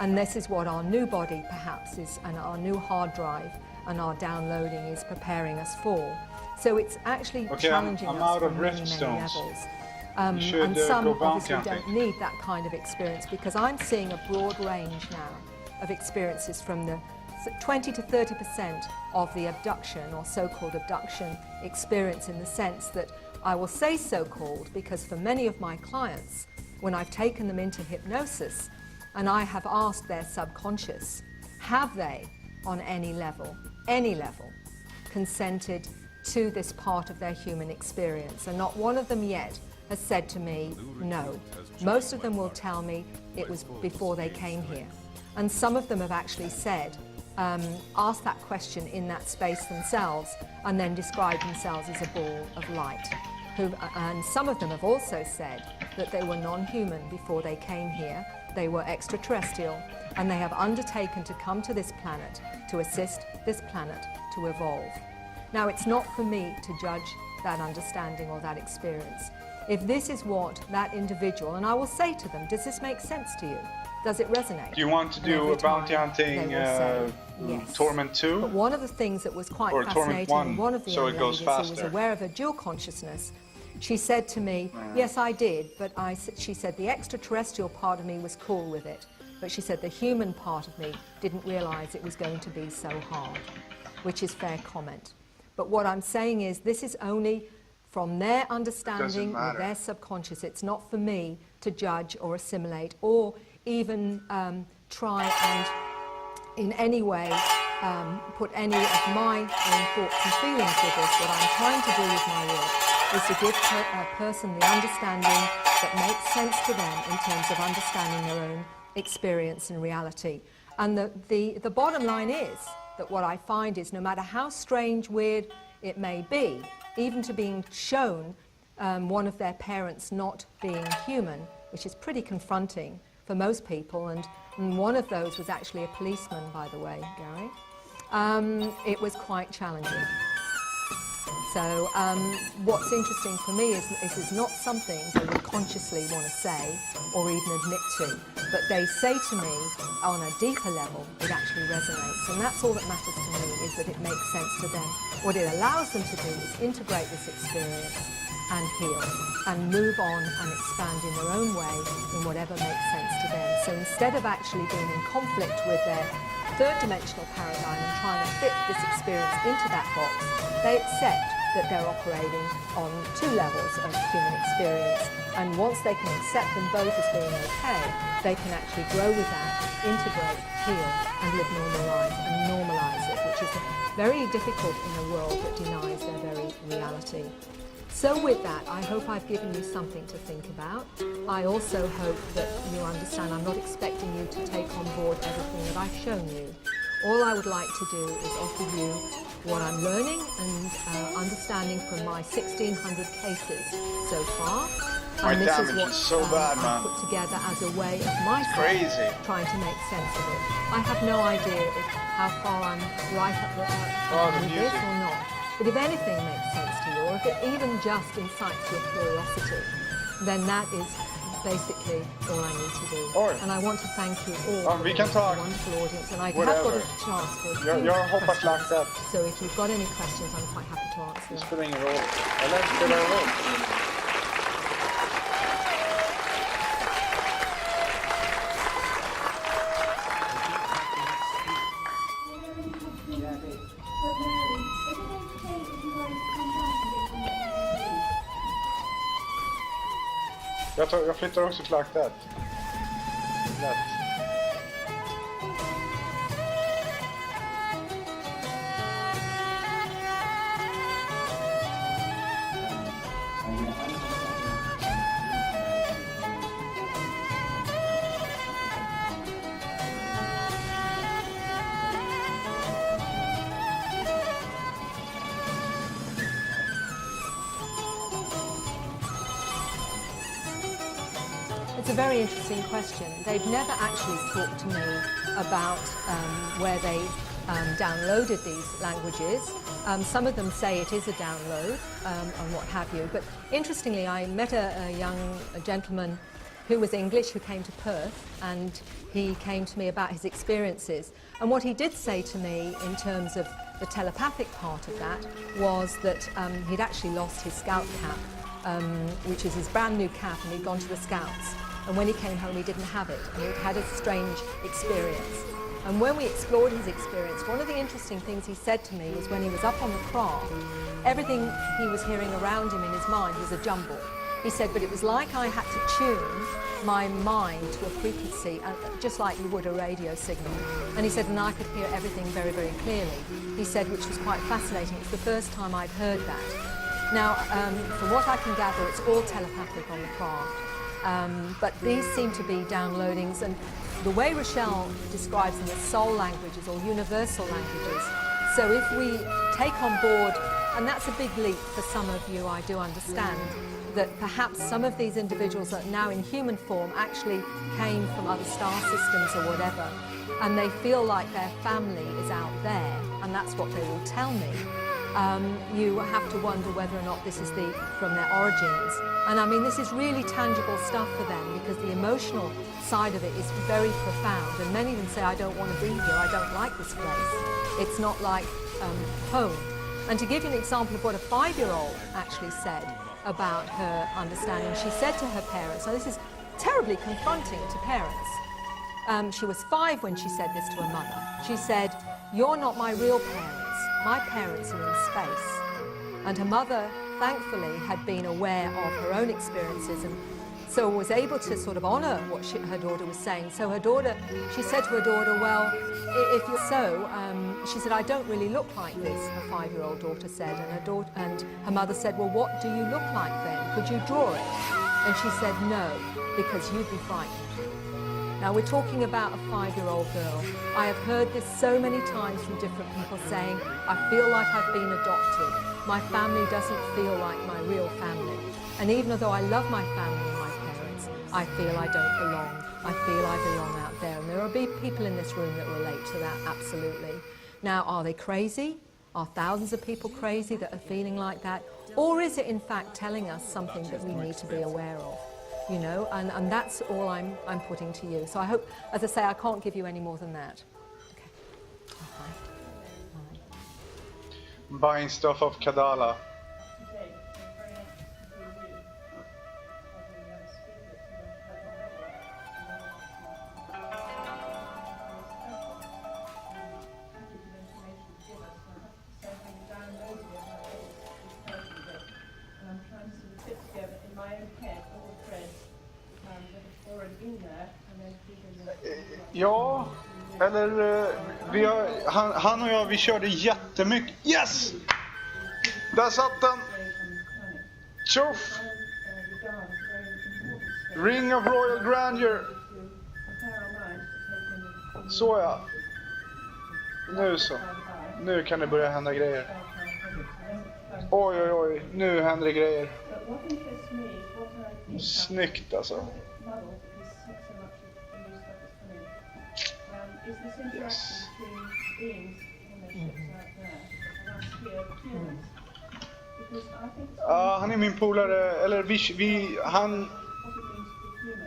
And this is what our new body perhaps is, and our new hard drive and our downloading is preparing us for. So it's actually challenging us on many levels. And some obviously don't need that kind of experience, because I'm seeing a broad range now of experiences from the 20 to 30% of the abduction or so-called abduction experience, in the sense that I will say so-called because for many of my clients, when I've taken them into hypnosis and I have asked their subconscious, have they on any level, consented to this part of their human experience. And not one of them yet has said to me, no. Most of them will tell me it was before they came here. And some of them have actually said, asked that question in that space themselves and then described themselves as a ball of light. And some of them have also said that they were non-human before they came here. They were extraterrestrial, and they have undertaken to come to this planet to assist this planet to evolve. Now, it's not for me to judge that understanding or that experience. If this is what that individual, and I will say to them, does this make sense to you? Does it resonate? Do you want to do a bounty hunting yes. Torment 2? But one of the things that was quite or fascinating, Torment 1, one of the so young it goes ladies who faster. was aware of a dual consciousness, she said to me, yes, I did, but she said the extraterrestrial part of me was cool with it. But she said the human part of me didn't realize it was going to be so hard, which is fair comment. But what I'm saying is this is only from their understanding or their subconscious. It's not for me to judge or assimilate or even try and in any way put any of my own thoughts and feelings with this. What I'm trying to do with my work is to give a person the understanding that makes sense to them in terms of understanding their own experience and reality. And the bottom line is that what I find is no matter how strange, weird it may be, even to being shown one of their parents not being human, which is pretty confronting for most people, and one of those was actually a policeman, by the way, Gary, it was quite challenging. So what's interesting for me is not something they would consciously want to say or even admit to, but they say to me on a deeper level, it actually resonates. And that's all that matters to me, is that it makes sense to them. What it allows them to do is integrate this experience and heal and move on and expand in their own way in whatever makes sense to them. So instead of actually being in conflict with their third dimensional paradigm and trying to fit this experience into that box, they accept that they're operating on two levels of human experience, and once they can accept them both as being okay, they can actually grow with that, integrate, heal, and live normal lives and normalize it, which is very difficult in a world that denies their very reality. So with that, I hope I've given you something to think about. I also hope that you understand I'm not expecting you to take on board everything that I've shown you. All I would like to do is offer you what I'm learning and understanding from my 1,600 cases so far. My And this is damage what is so bad, I man. put together as a way of myself Crazy. trying to make sense of it. I have no idea how far I'm right up the with this music. or not. But if anything makes sense to you, or if it even just incites your curiosity, then that is basically all I need to do. And I want to thank you all for we being can talk. a wonderful audience. And I Whatever. have got a chance for a few Jag hoppas questions. lagt det. So if you've got any questions, I'm quite happy to answer Det them. spelar ingen roll. Eller spelar det roll? Jag flyttar också till lagt det. Lätt. It's a very interesting question. They've never actually talked to me about where they downloaded these languages. Some of them say it is a download and what have you. But interestingly, I met a young gentleman who was English, who came to Perth, and he came to me about his experiences. And what he did say to me in terms of the telepathic part of that was that he'd actually lost his scout cap, which is his brand new cap, and he'd gone to the Scouts. And when he came home, he didn't have it, and he'd had a strange experience. And when we explored his experience, one of the interesting things he said to me was when he was up on the craft, everything he was hearing around him in his mind was a jumble. He said, but it was like I had to tune my mind to a frequency, just like you would a radio signal. And he said, and I could hear everything very, very clearly. He said, which was quite fascinating. It's the first time I'd heard that. Now, from what I can gather, it's all telepathic on the craft. But these seem to be downloadings, and the way Rochelle describes them as soul languages or universal languages. So if we take on board, and that's a big leap for some of you, I do understand, that perhaps some of these individuals that are now in human form actually came from other star systems or whatever, and they feel like their family is out there, and that's what they will tell me. You have to wonder whether or not this is from their origins. And I mean, this is really tangible stuff for them, because the emotional side of it is very profound. And many of them say, I don't want to be here, I don't like this place. It's not like home. And to give you an example of what a 5-year-old actually said about her understanding, she said to her parents, so this is terribly confronting to parents. She was 5 when she said this to her mother. She said, "You're not my real parents. My parents are in space." And her mother, thankfully, had been aware of her own experiences, and so was able to sort of honour what her daughter was saying. So she said to her daughter, well, if you're so, she said, I don't really look like this, her 5-year-old daughter said. And her mother said, well, what do you look like then? Could you draw it? And she said, no, because you'd be frightened. Now, we're talking about a 5-year-old girl. I have heard this so many times from different people saying, I feel like I've been adopted. My family doesn't feel like my real family. And even though I love my family and my parents, I feel I don't belong. I feel I belong out there. And there will be people in this room that relate to that, absolutely. Now, are they crazy? Are thousands of people crazy that are feeling like that? Or is it, in fact, telling us something that we need to be aware of? You know, and that's all I'm putting to you. So I hope, as I say, I can't give you any more than that. Okay. Bye. Buying stuff off Kadala. Ja, eller han och jag, vi körde jättemycket. Yes! Där satt den. Tjoff! Ring of Royal Grandeur. Så ja. Nu så. Nu kan det börja hända grejer. Oj, oj, oj. Nu händer det grejer. Snyggt alltså. Yes. Han är min polare, eller han,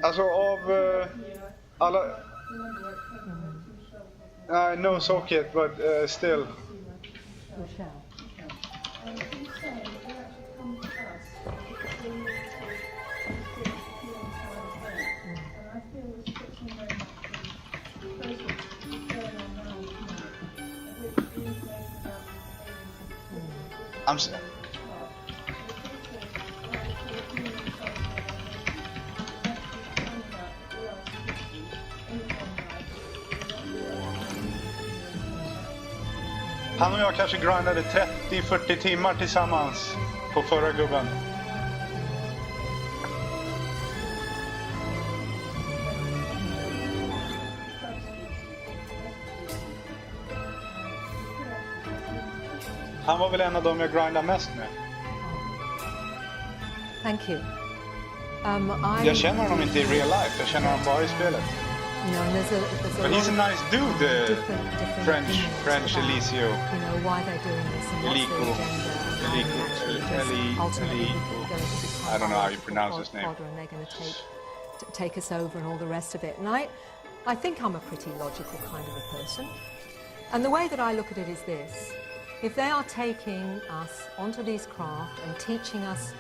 alltså av alla, no socket, but still. Han och jag kanske grindade 30-40 timmar tillsammans på förra gubben. Han var väl en av dem jag grindade mest med. Thank you. Jag känner honom inte i real life, jag känner honom bara i spelet. But he's a nice dude, French Elisio. You know why they're doing this and what's their agenda. I don't know how you pronounce his name. And they're going to take us over and all the rest of it. And I think I'm a pretty logical kind of a person. And the way that I look at it is this. If they are taking us onto these craft and teaching us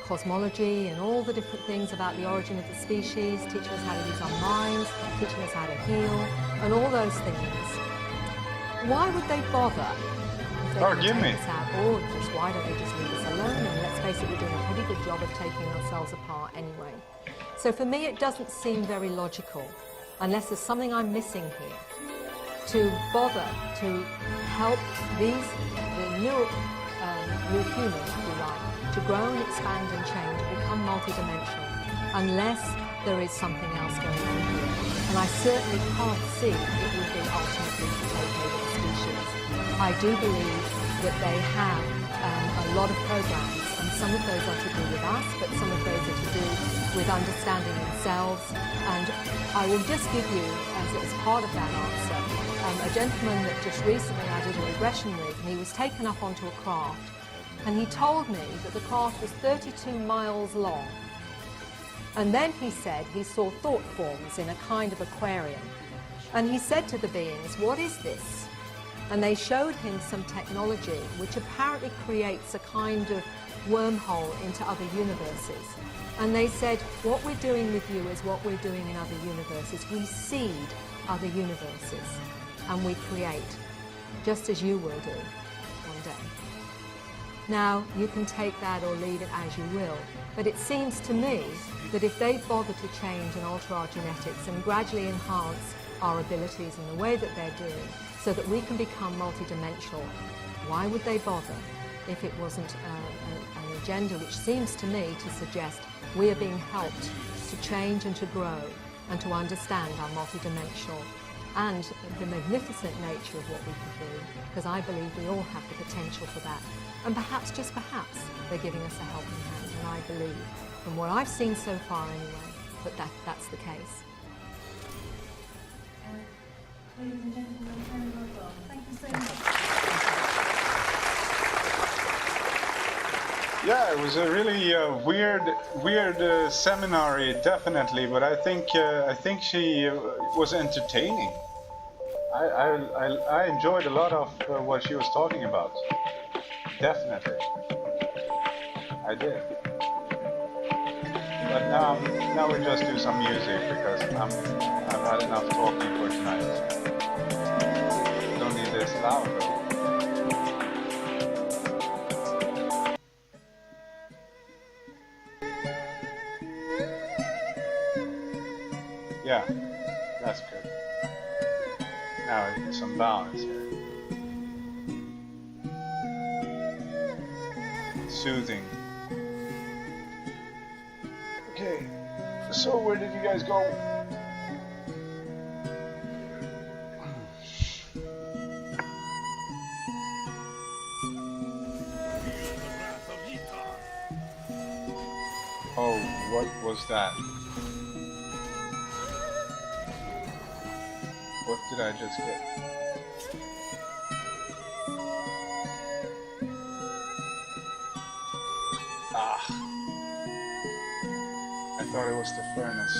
cosmology and all the different things about the origin of the species, teaching us how to use our minds, teaching us how to heal, and all those things, why would they bother they're going to take us out, or just why don't they just leave us alone? And let's face it, we're doing a pretty good job of taking ourselves apart anyway. So for me, it doesn't seem very logical, unless there's something I'm missing here, to bother to help the new humans, if you like, to grow and expand and change and become multidimensional, unless there is something else going on here. And I certainly can't see it would be ultimately to take over the species. I do believe that they have a lot of programs, and some of those are to do with us, but some of those are to do with understanding themselves. And I will just give you, as part of that answer, a gentleman that just recently I did a regression with, and he was taken up onto a craft, and he told me that the craft was 32 miles long. And then he said he saw thought forms in a kind of aquarium. And he said to the beings, "What is this?" And they showed him some technology which apparently creates a kind of wormhole into other universes. And they said, "What we're doing with you is what we're doing in other universes. We seed other universes and we create, just as you will do one day." Now, you can take that or leave it as you will, but it seems to me that if they bother to change and alter our genetics and gradually enhance our abilities in the way that they're doing so that we can become multidimensional, why would they bother if it wasn't an agenda which seems to me to suggest we are being helped to change and to grow and to understand our multidimensional and the magnificent nature of what we can do, because I believe we all have the potential for that. And perhaps, just perhaps, they're giving us a helping hand, and I believe, from what I've seen so far anyway, that's the case. Ladies and gentlemen, very well done. Thank you so much. Yeah, it was a really weird seminar, definitely, but I think she was entertaining. I enjoyed a lot of what she was talking about. Definitely, I did. But now we just do some music because I've had enough talking for tonight. Don't need this loud though. Yeah, that's good. Now I do some balance here. Soothing. Okay, so where did you guys go? Oh, what was that? What did I just get? I thought it was the furnace.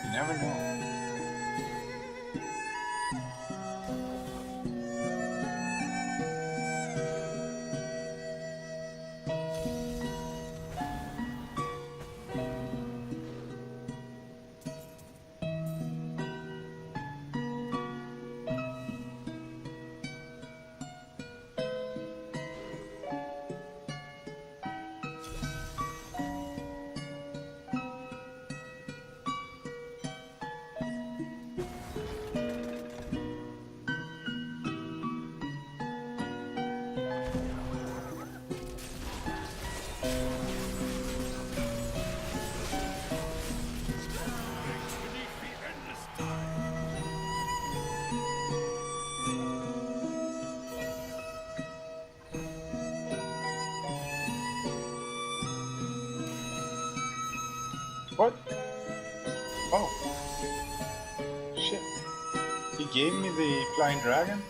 You never know. What? Oh. Shit. He gave me the flying dragon?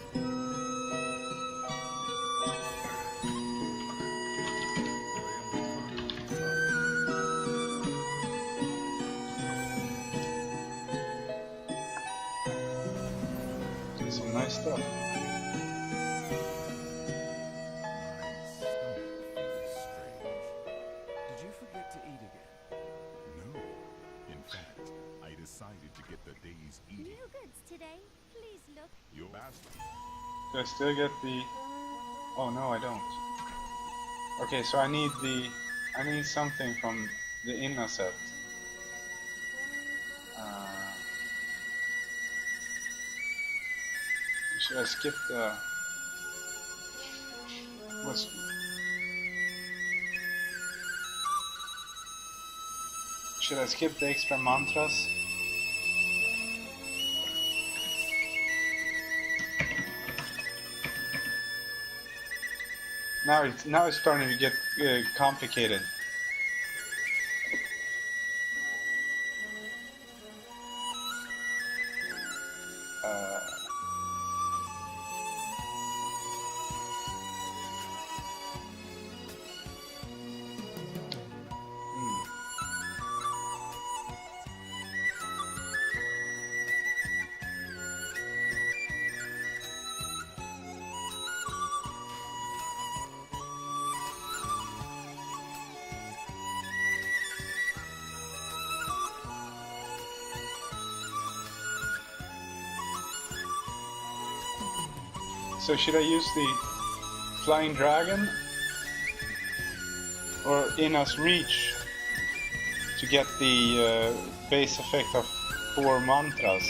Some nice stuff. Did you forget to eat again? No. In fact, I decided to get get the day's eating. New goods today. Please look. Your master. Do I still get the... Oh no, I don't. Okay, so I need something from the inner set. Should I skip the... Should I skip the extra mantras? Now it's starting to get complicated. So should I use the flying dragon or Inna's reach to get the base effect of 4 mantras?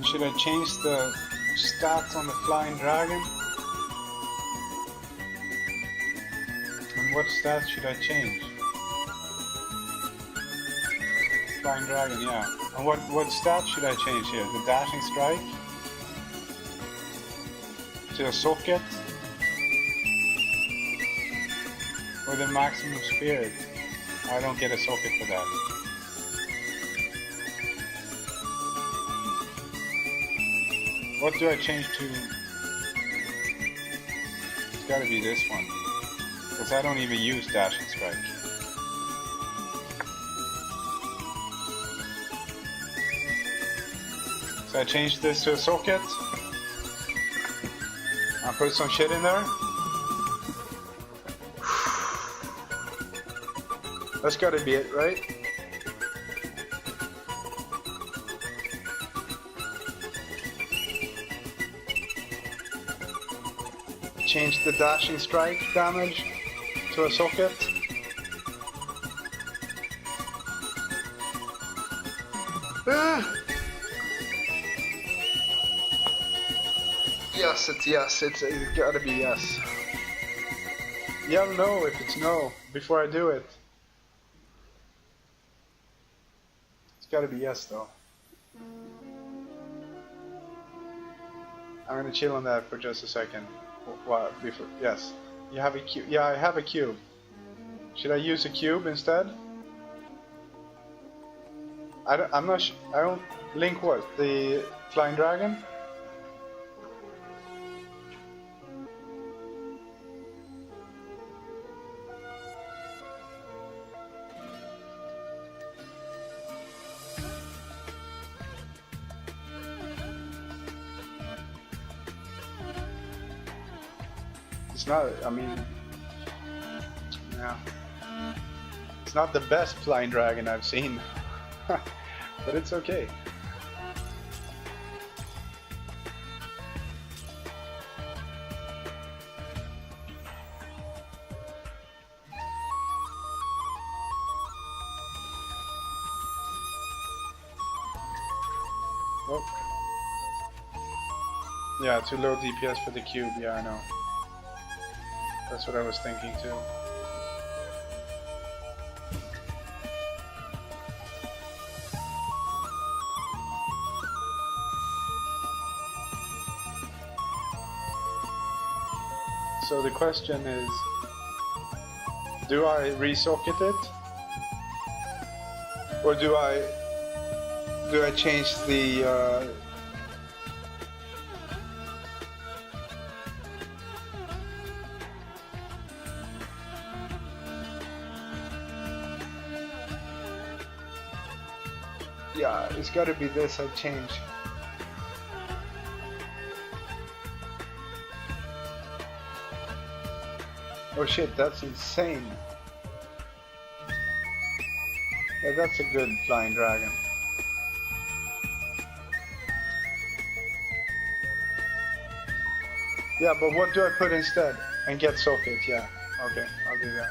Should I change the stats on the flying dragon? And what stats should I change? Flying dragon, yeah. And what stats should I change here? The dashing strike? To a socket? Or the maximum spirit? I don't get a socket for that. What do I change to? It's gotta be this one. Because I don't even use dashing strike. So I changed this to a socket. I'll put some shit in there. That's gotta be it, right? Change the dashing strike damage to a socket. Yes, it's yes. It's gotta be yes. Yell no if it's no before I do it. It's gotta be yes though. I'm gonna chill on that for just a second. What? Before, yes. You have a cube. Yeah, I have a cube. Should I use a cube instead? I'm not. I don't. Link what? The flying dragon? It's not, I mean, yeah. It's not the best flying dragon I've seen, but it's okay. Oh. Yeah, too low DPS for the cube, yeah, I know. That's what I was thinking too. So the question is, do I resocket it? Or do I do I change the yeah, it's gotta be this I change. Oh shit, that's insane. Yeah, that's a good flying dragon. Yeah, but what do I put instead? And get socket, yeah. Okay, I'll do that.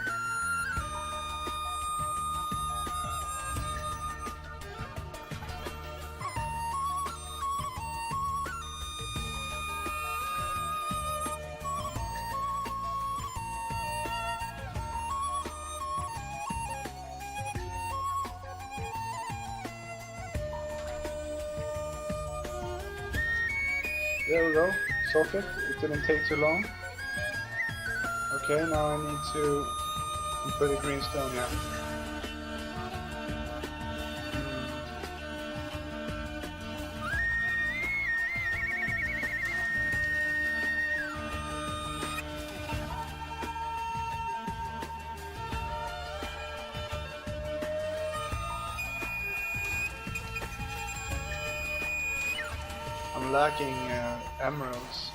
There we go, socket. It didn't take too long. Okay, now I need to put a green stone, yeah. I'm lacking emeralds.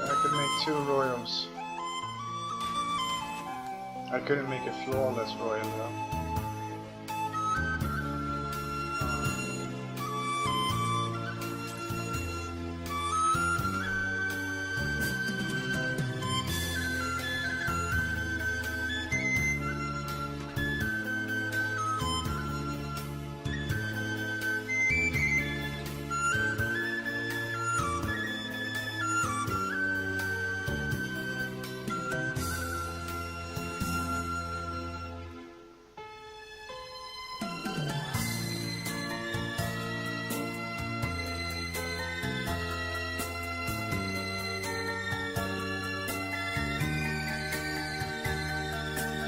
I could make 2 royals. I couldn't make a flawless royal though.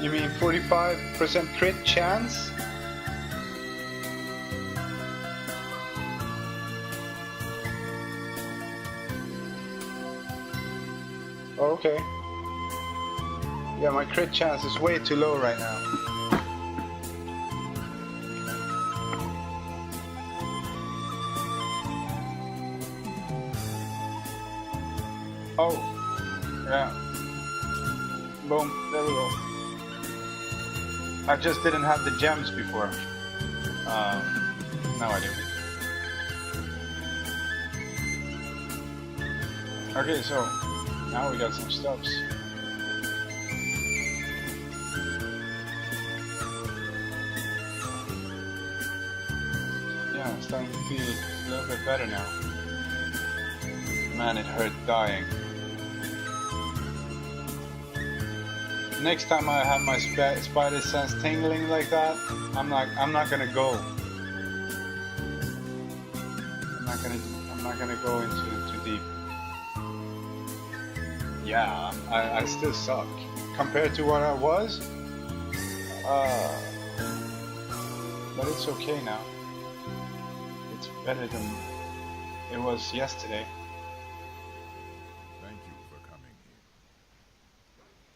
You mean 45% crit chance? Oh, okay. Yeah, my crit chance is way too low right now. Oh, yeah. Boom, there we go. I just didn't have the gems before. Now I do. Okay, so now we got some stuffs. Yeah, I'm starting to feel a little bit better now. Man, it hurt dying. Next time I have my spider sense tingling like that, I'm not gonna go. I'm not gonna go into too deep. Yeah, I still suck compared to what I was. But it's okay now. It's better than it was yesterday.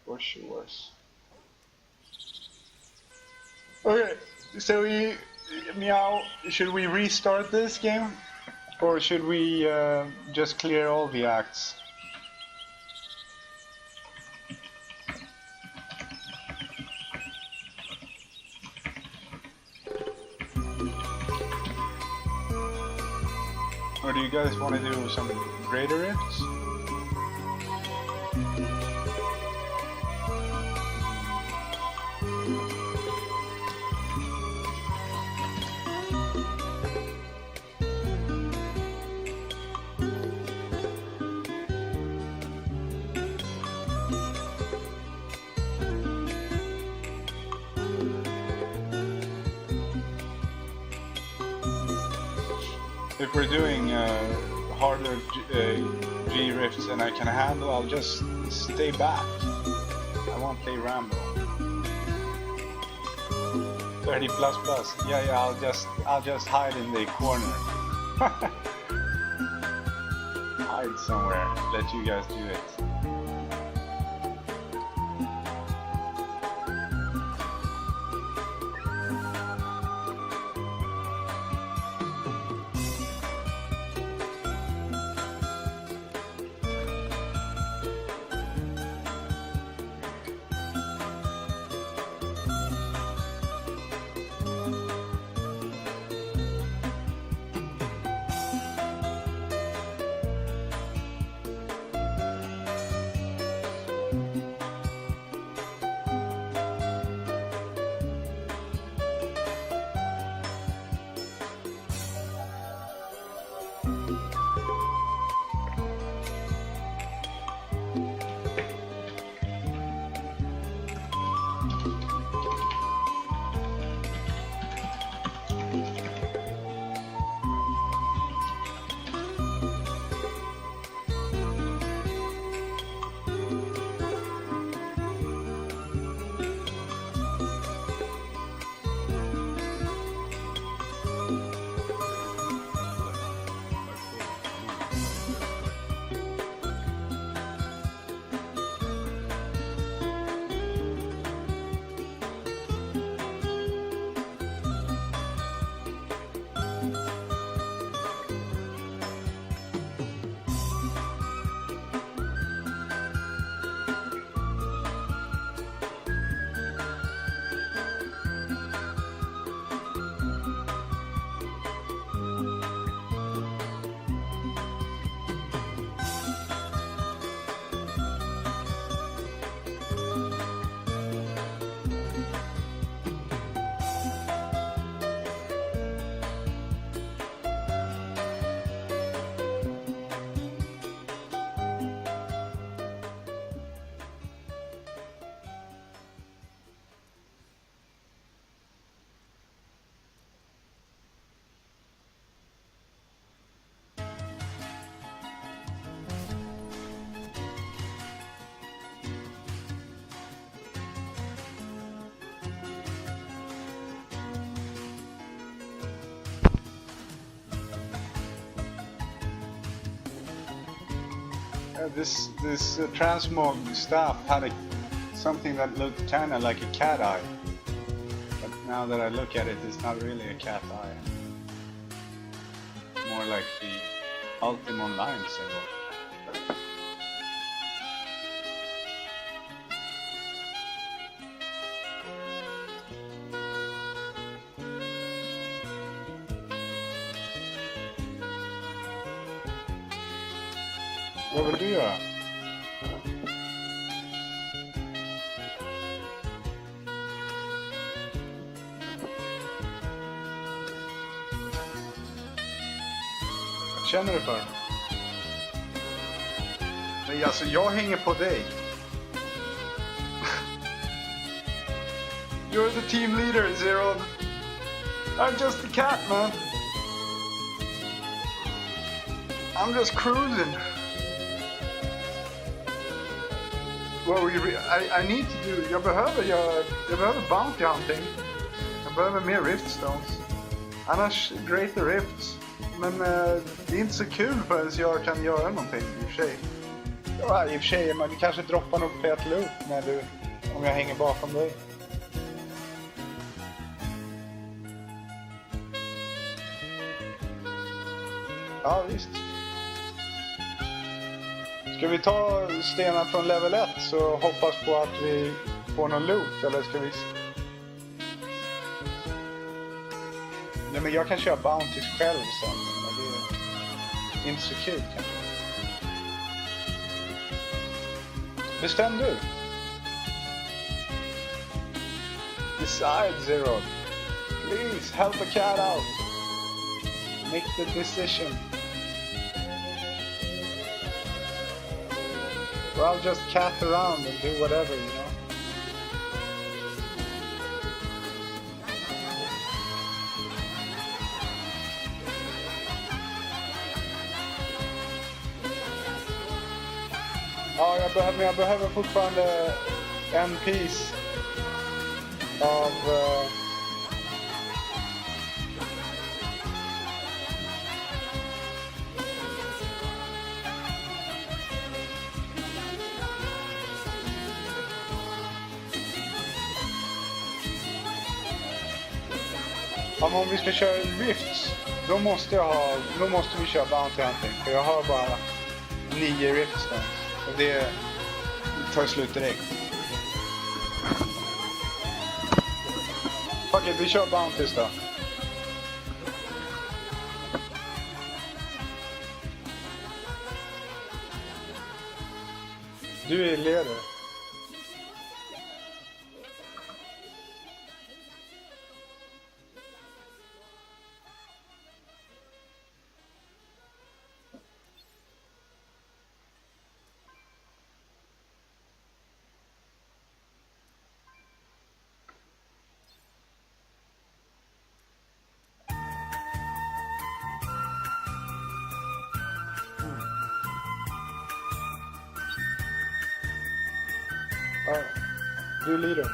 For sure. Okay, so Meow, should we restart this game? Or should we just clear all the acts? Or do you guys want to do some greater rifts? if we're doing harder G riffs and I can handle, I'll just stay back. I won't play Rambo. 30 plus plus. Yeah, I'll just hide in the corner. Hide somewhere. Let you guys do it. This transmog staff had something that looked kind of like a cat eye, but now that I look at it, it's not really a cat eye. More like the Ultima Online symbol. Vad vill du göra? Vad känner du för? Nej, alltså jag hänger på dig. You're the team leader, Zero. I'm just a cat, man. I'm just cruising. Well, I need to do. Jag behöver bounty hunting. Jag behöver mer riftstones. Annars greater rifts. Men det är inte så kul förrän jag kan göra någonting i och för sig. Ja, i och för sig, man kanske droppar något fet loot om jag hänger bakom dig. Ja, visst. Ska vi ta stenar från level 1 så hoppas på att vi får någon loot, eller ska vi... Nej, men jag kan köra bounties själv sen, men det är inte så kul kanske. Bestäm du. Decide, Zero. Please help a cat out. Make the decision. Or I'll just cat around and do whatever, you know. jag behöver fortfarande en piece av... om vi ska köra rifts, då måste vi köra Bounty Hunting. För jag har bara 9 rifts där. Och det tar slut direkt. Okej, vi kör Bounties då. Du är ledare. Du är leader.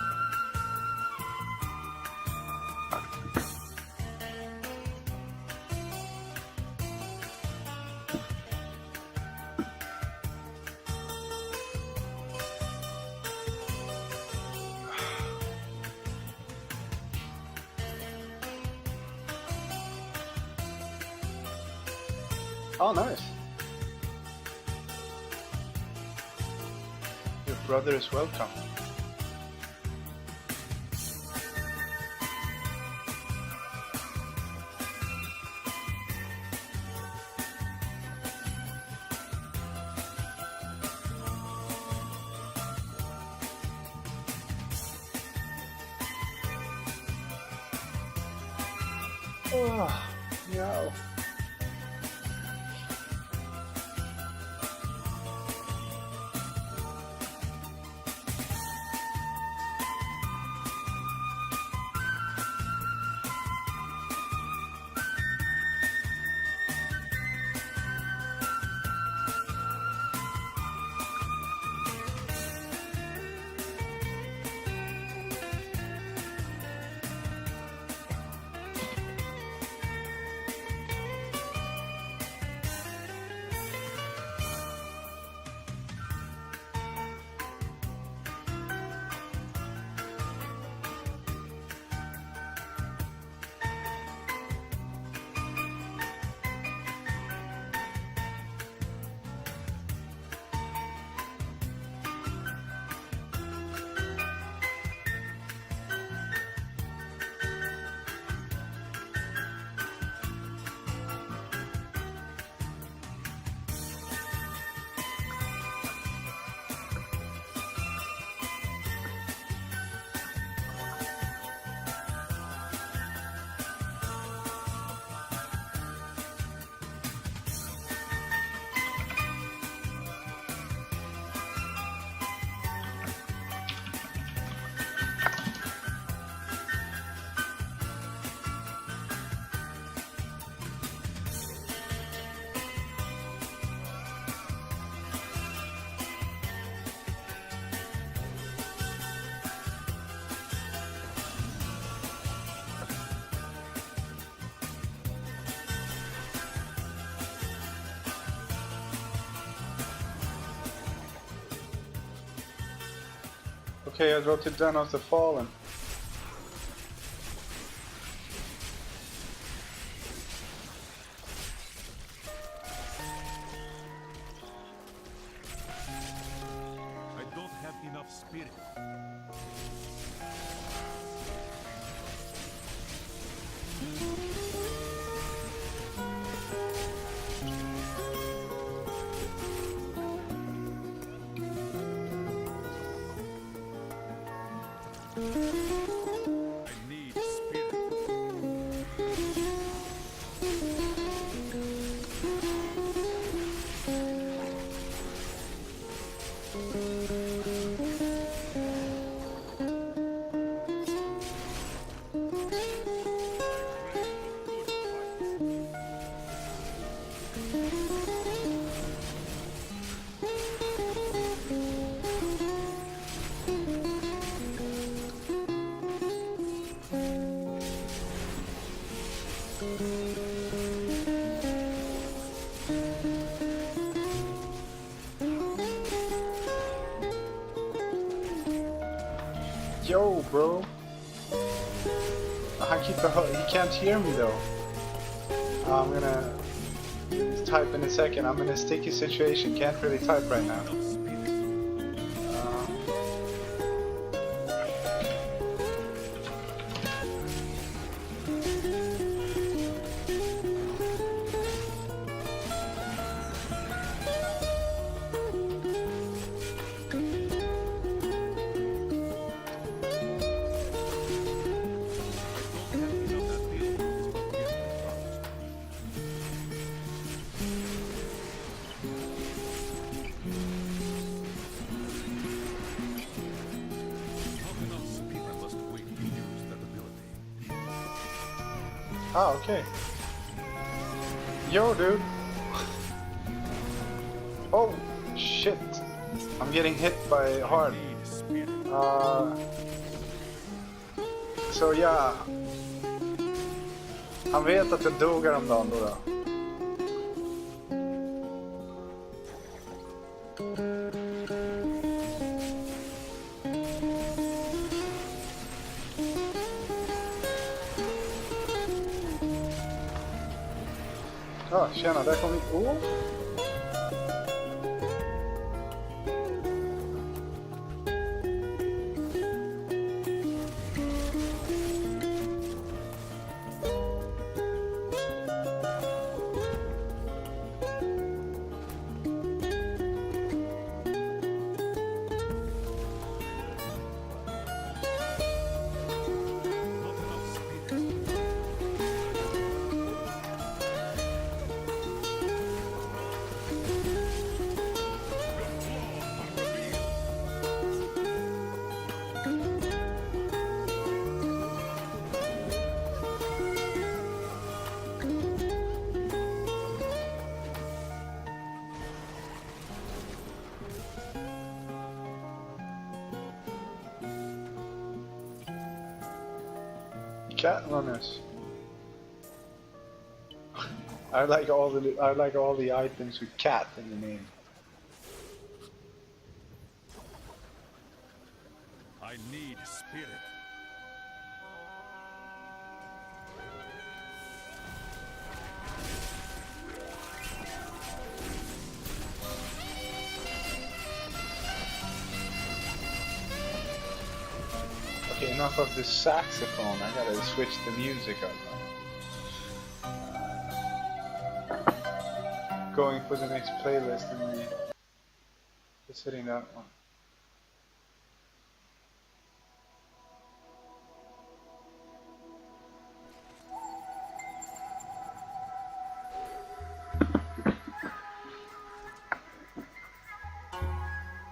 Oh, nice. Your brother is welcome. Oh, no. Okay, I wrote it down as the fallen. I don't have enough spirit. I need spirit. Yo, bro. He can't hear me though. I'm gonna type in a second. I'm in a sticky situation. Can't really type right now. Oh, okay. Yo, dude. Oh, shit. I'm getting hit by hard. Så ja. Han vet att jag dog häromdagen då. Ja, tjena, där kom vi. Oh. Cat runners. I like all the items with cat in the name. I need spirit. Okay, enough of this saxophone. I gotta switch the music up. Going for the next playlist and just hitting that one.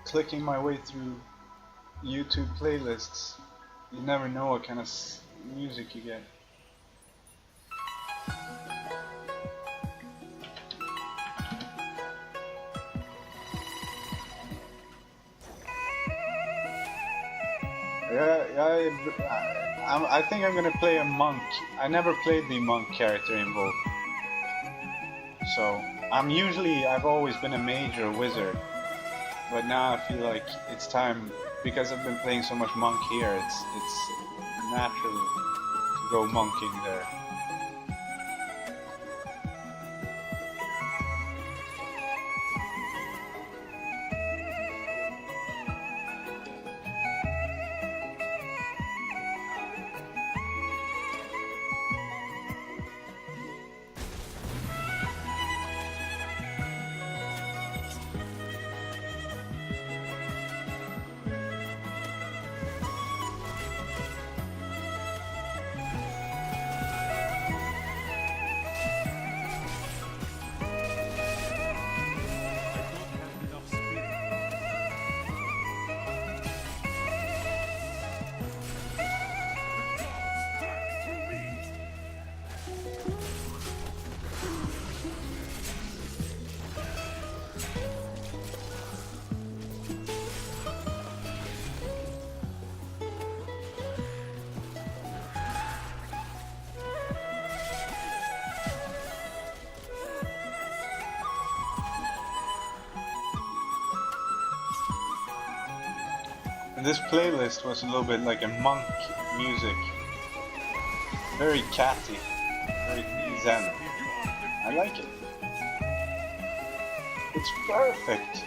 Clicking my way through YouTube playlists. You never know what kind of music you get. I think I'm gonna play a monk. I never played the monk character in Volk. So, I've always been a mage or a wizard. But now I feel like it's time, because I've been playing so much monk here, it's natural to go monking there. this playlist was a little bit like a monk music. Very catty, very zen. I like it. It's perfect.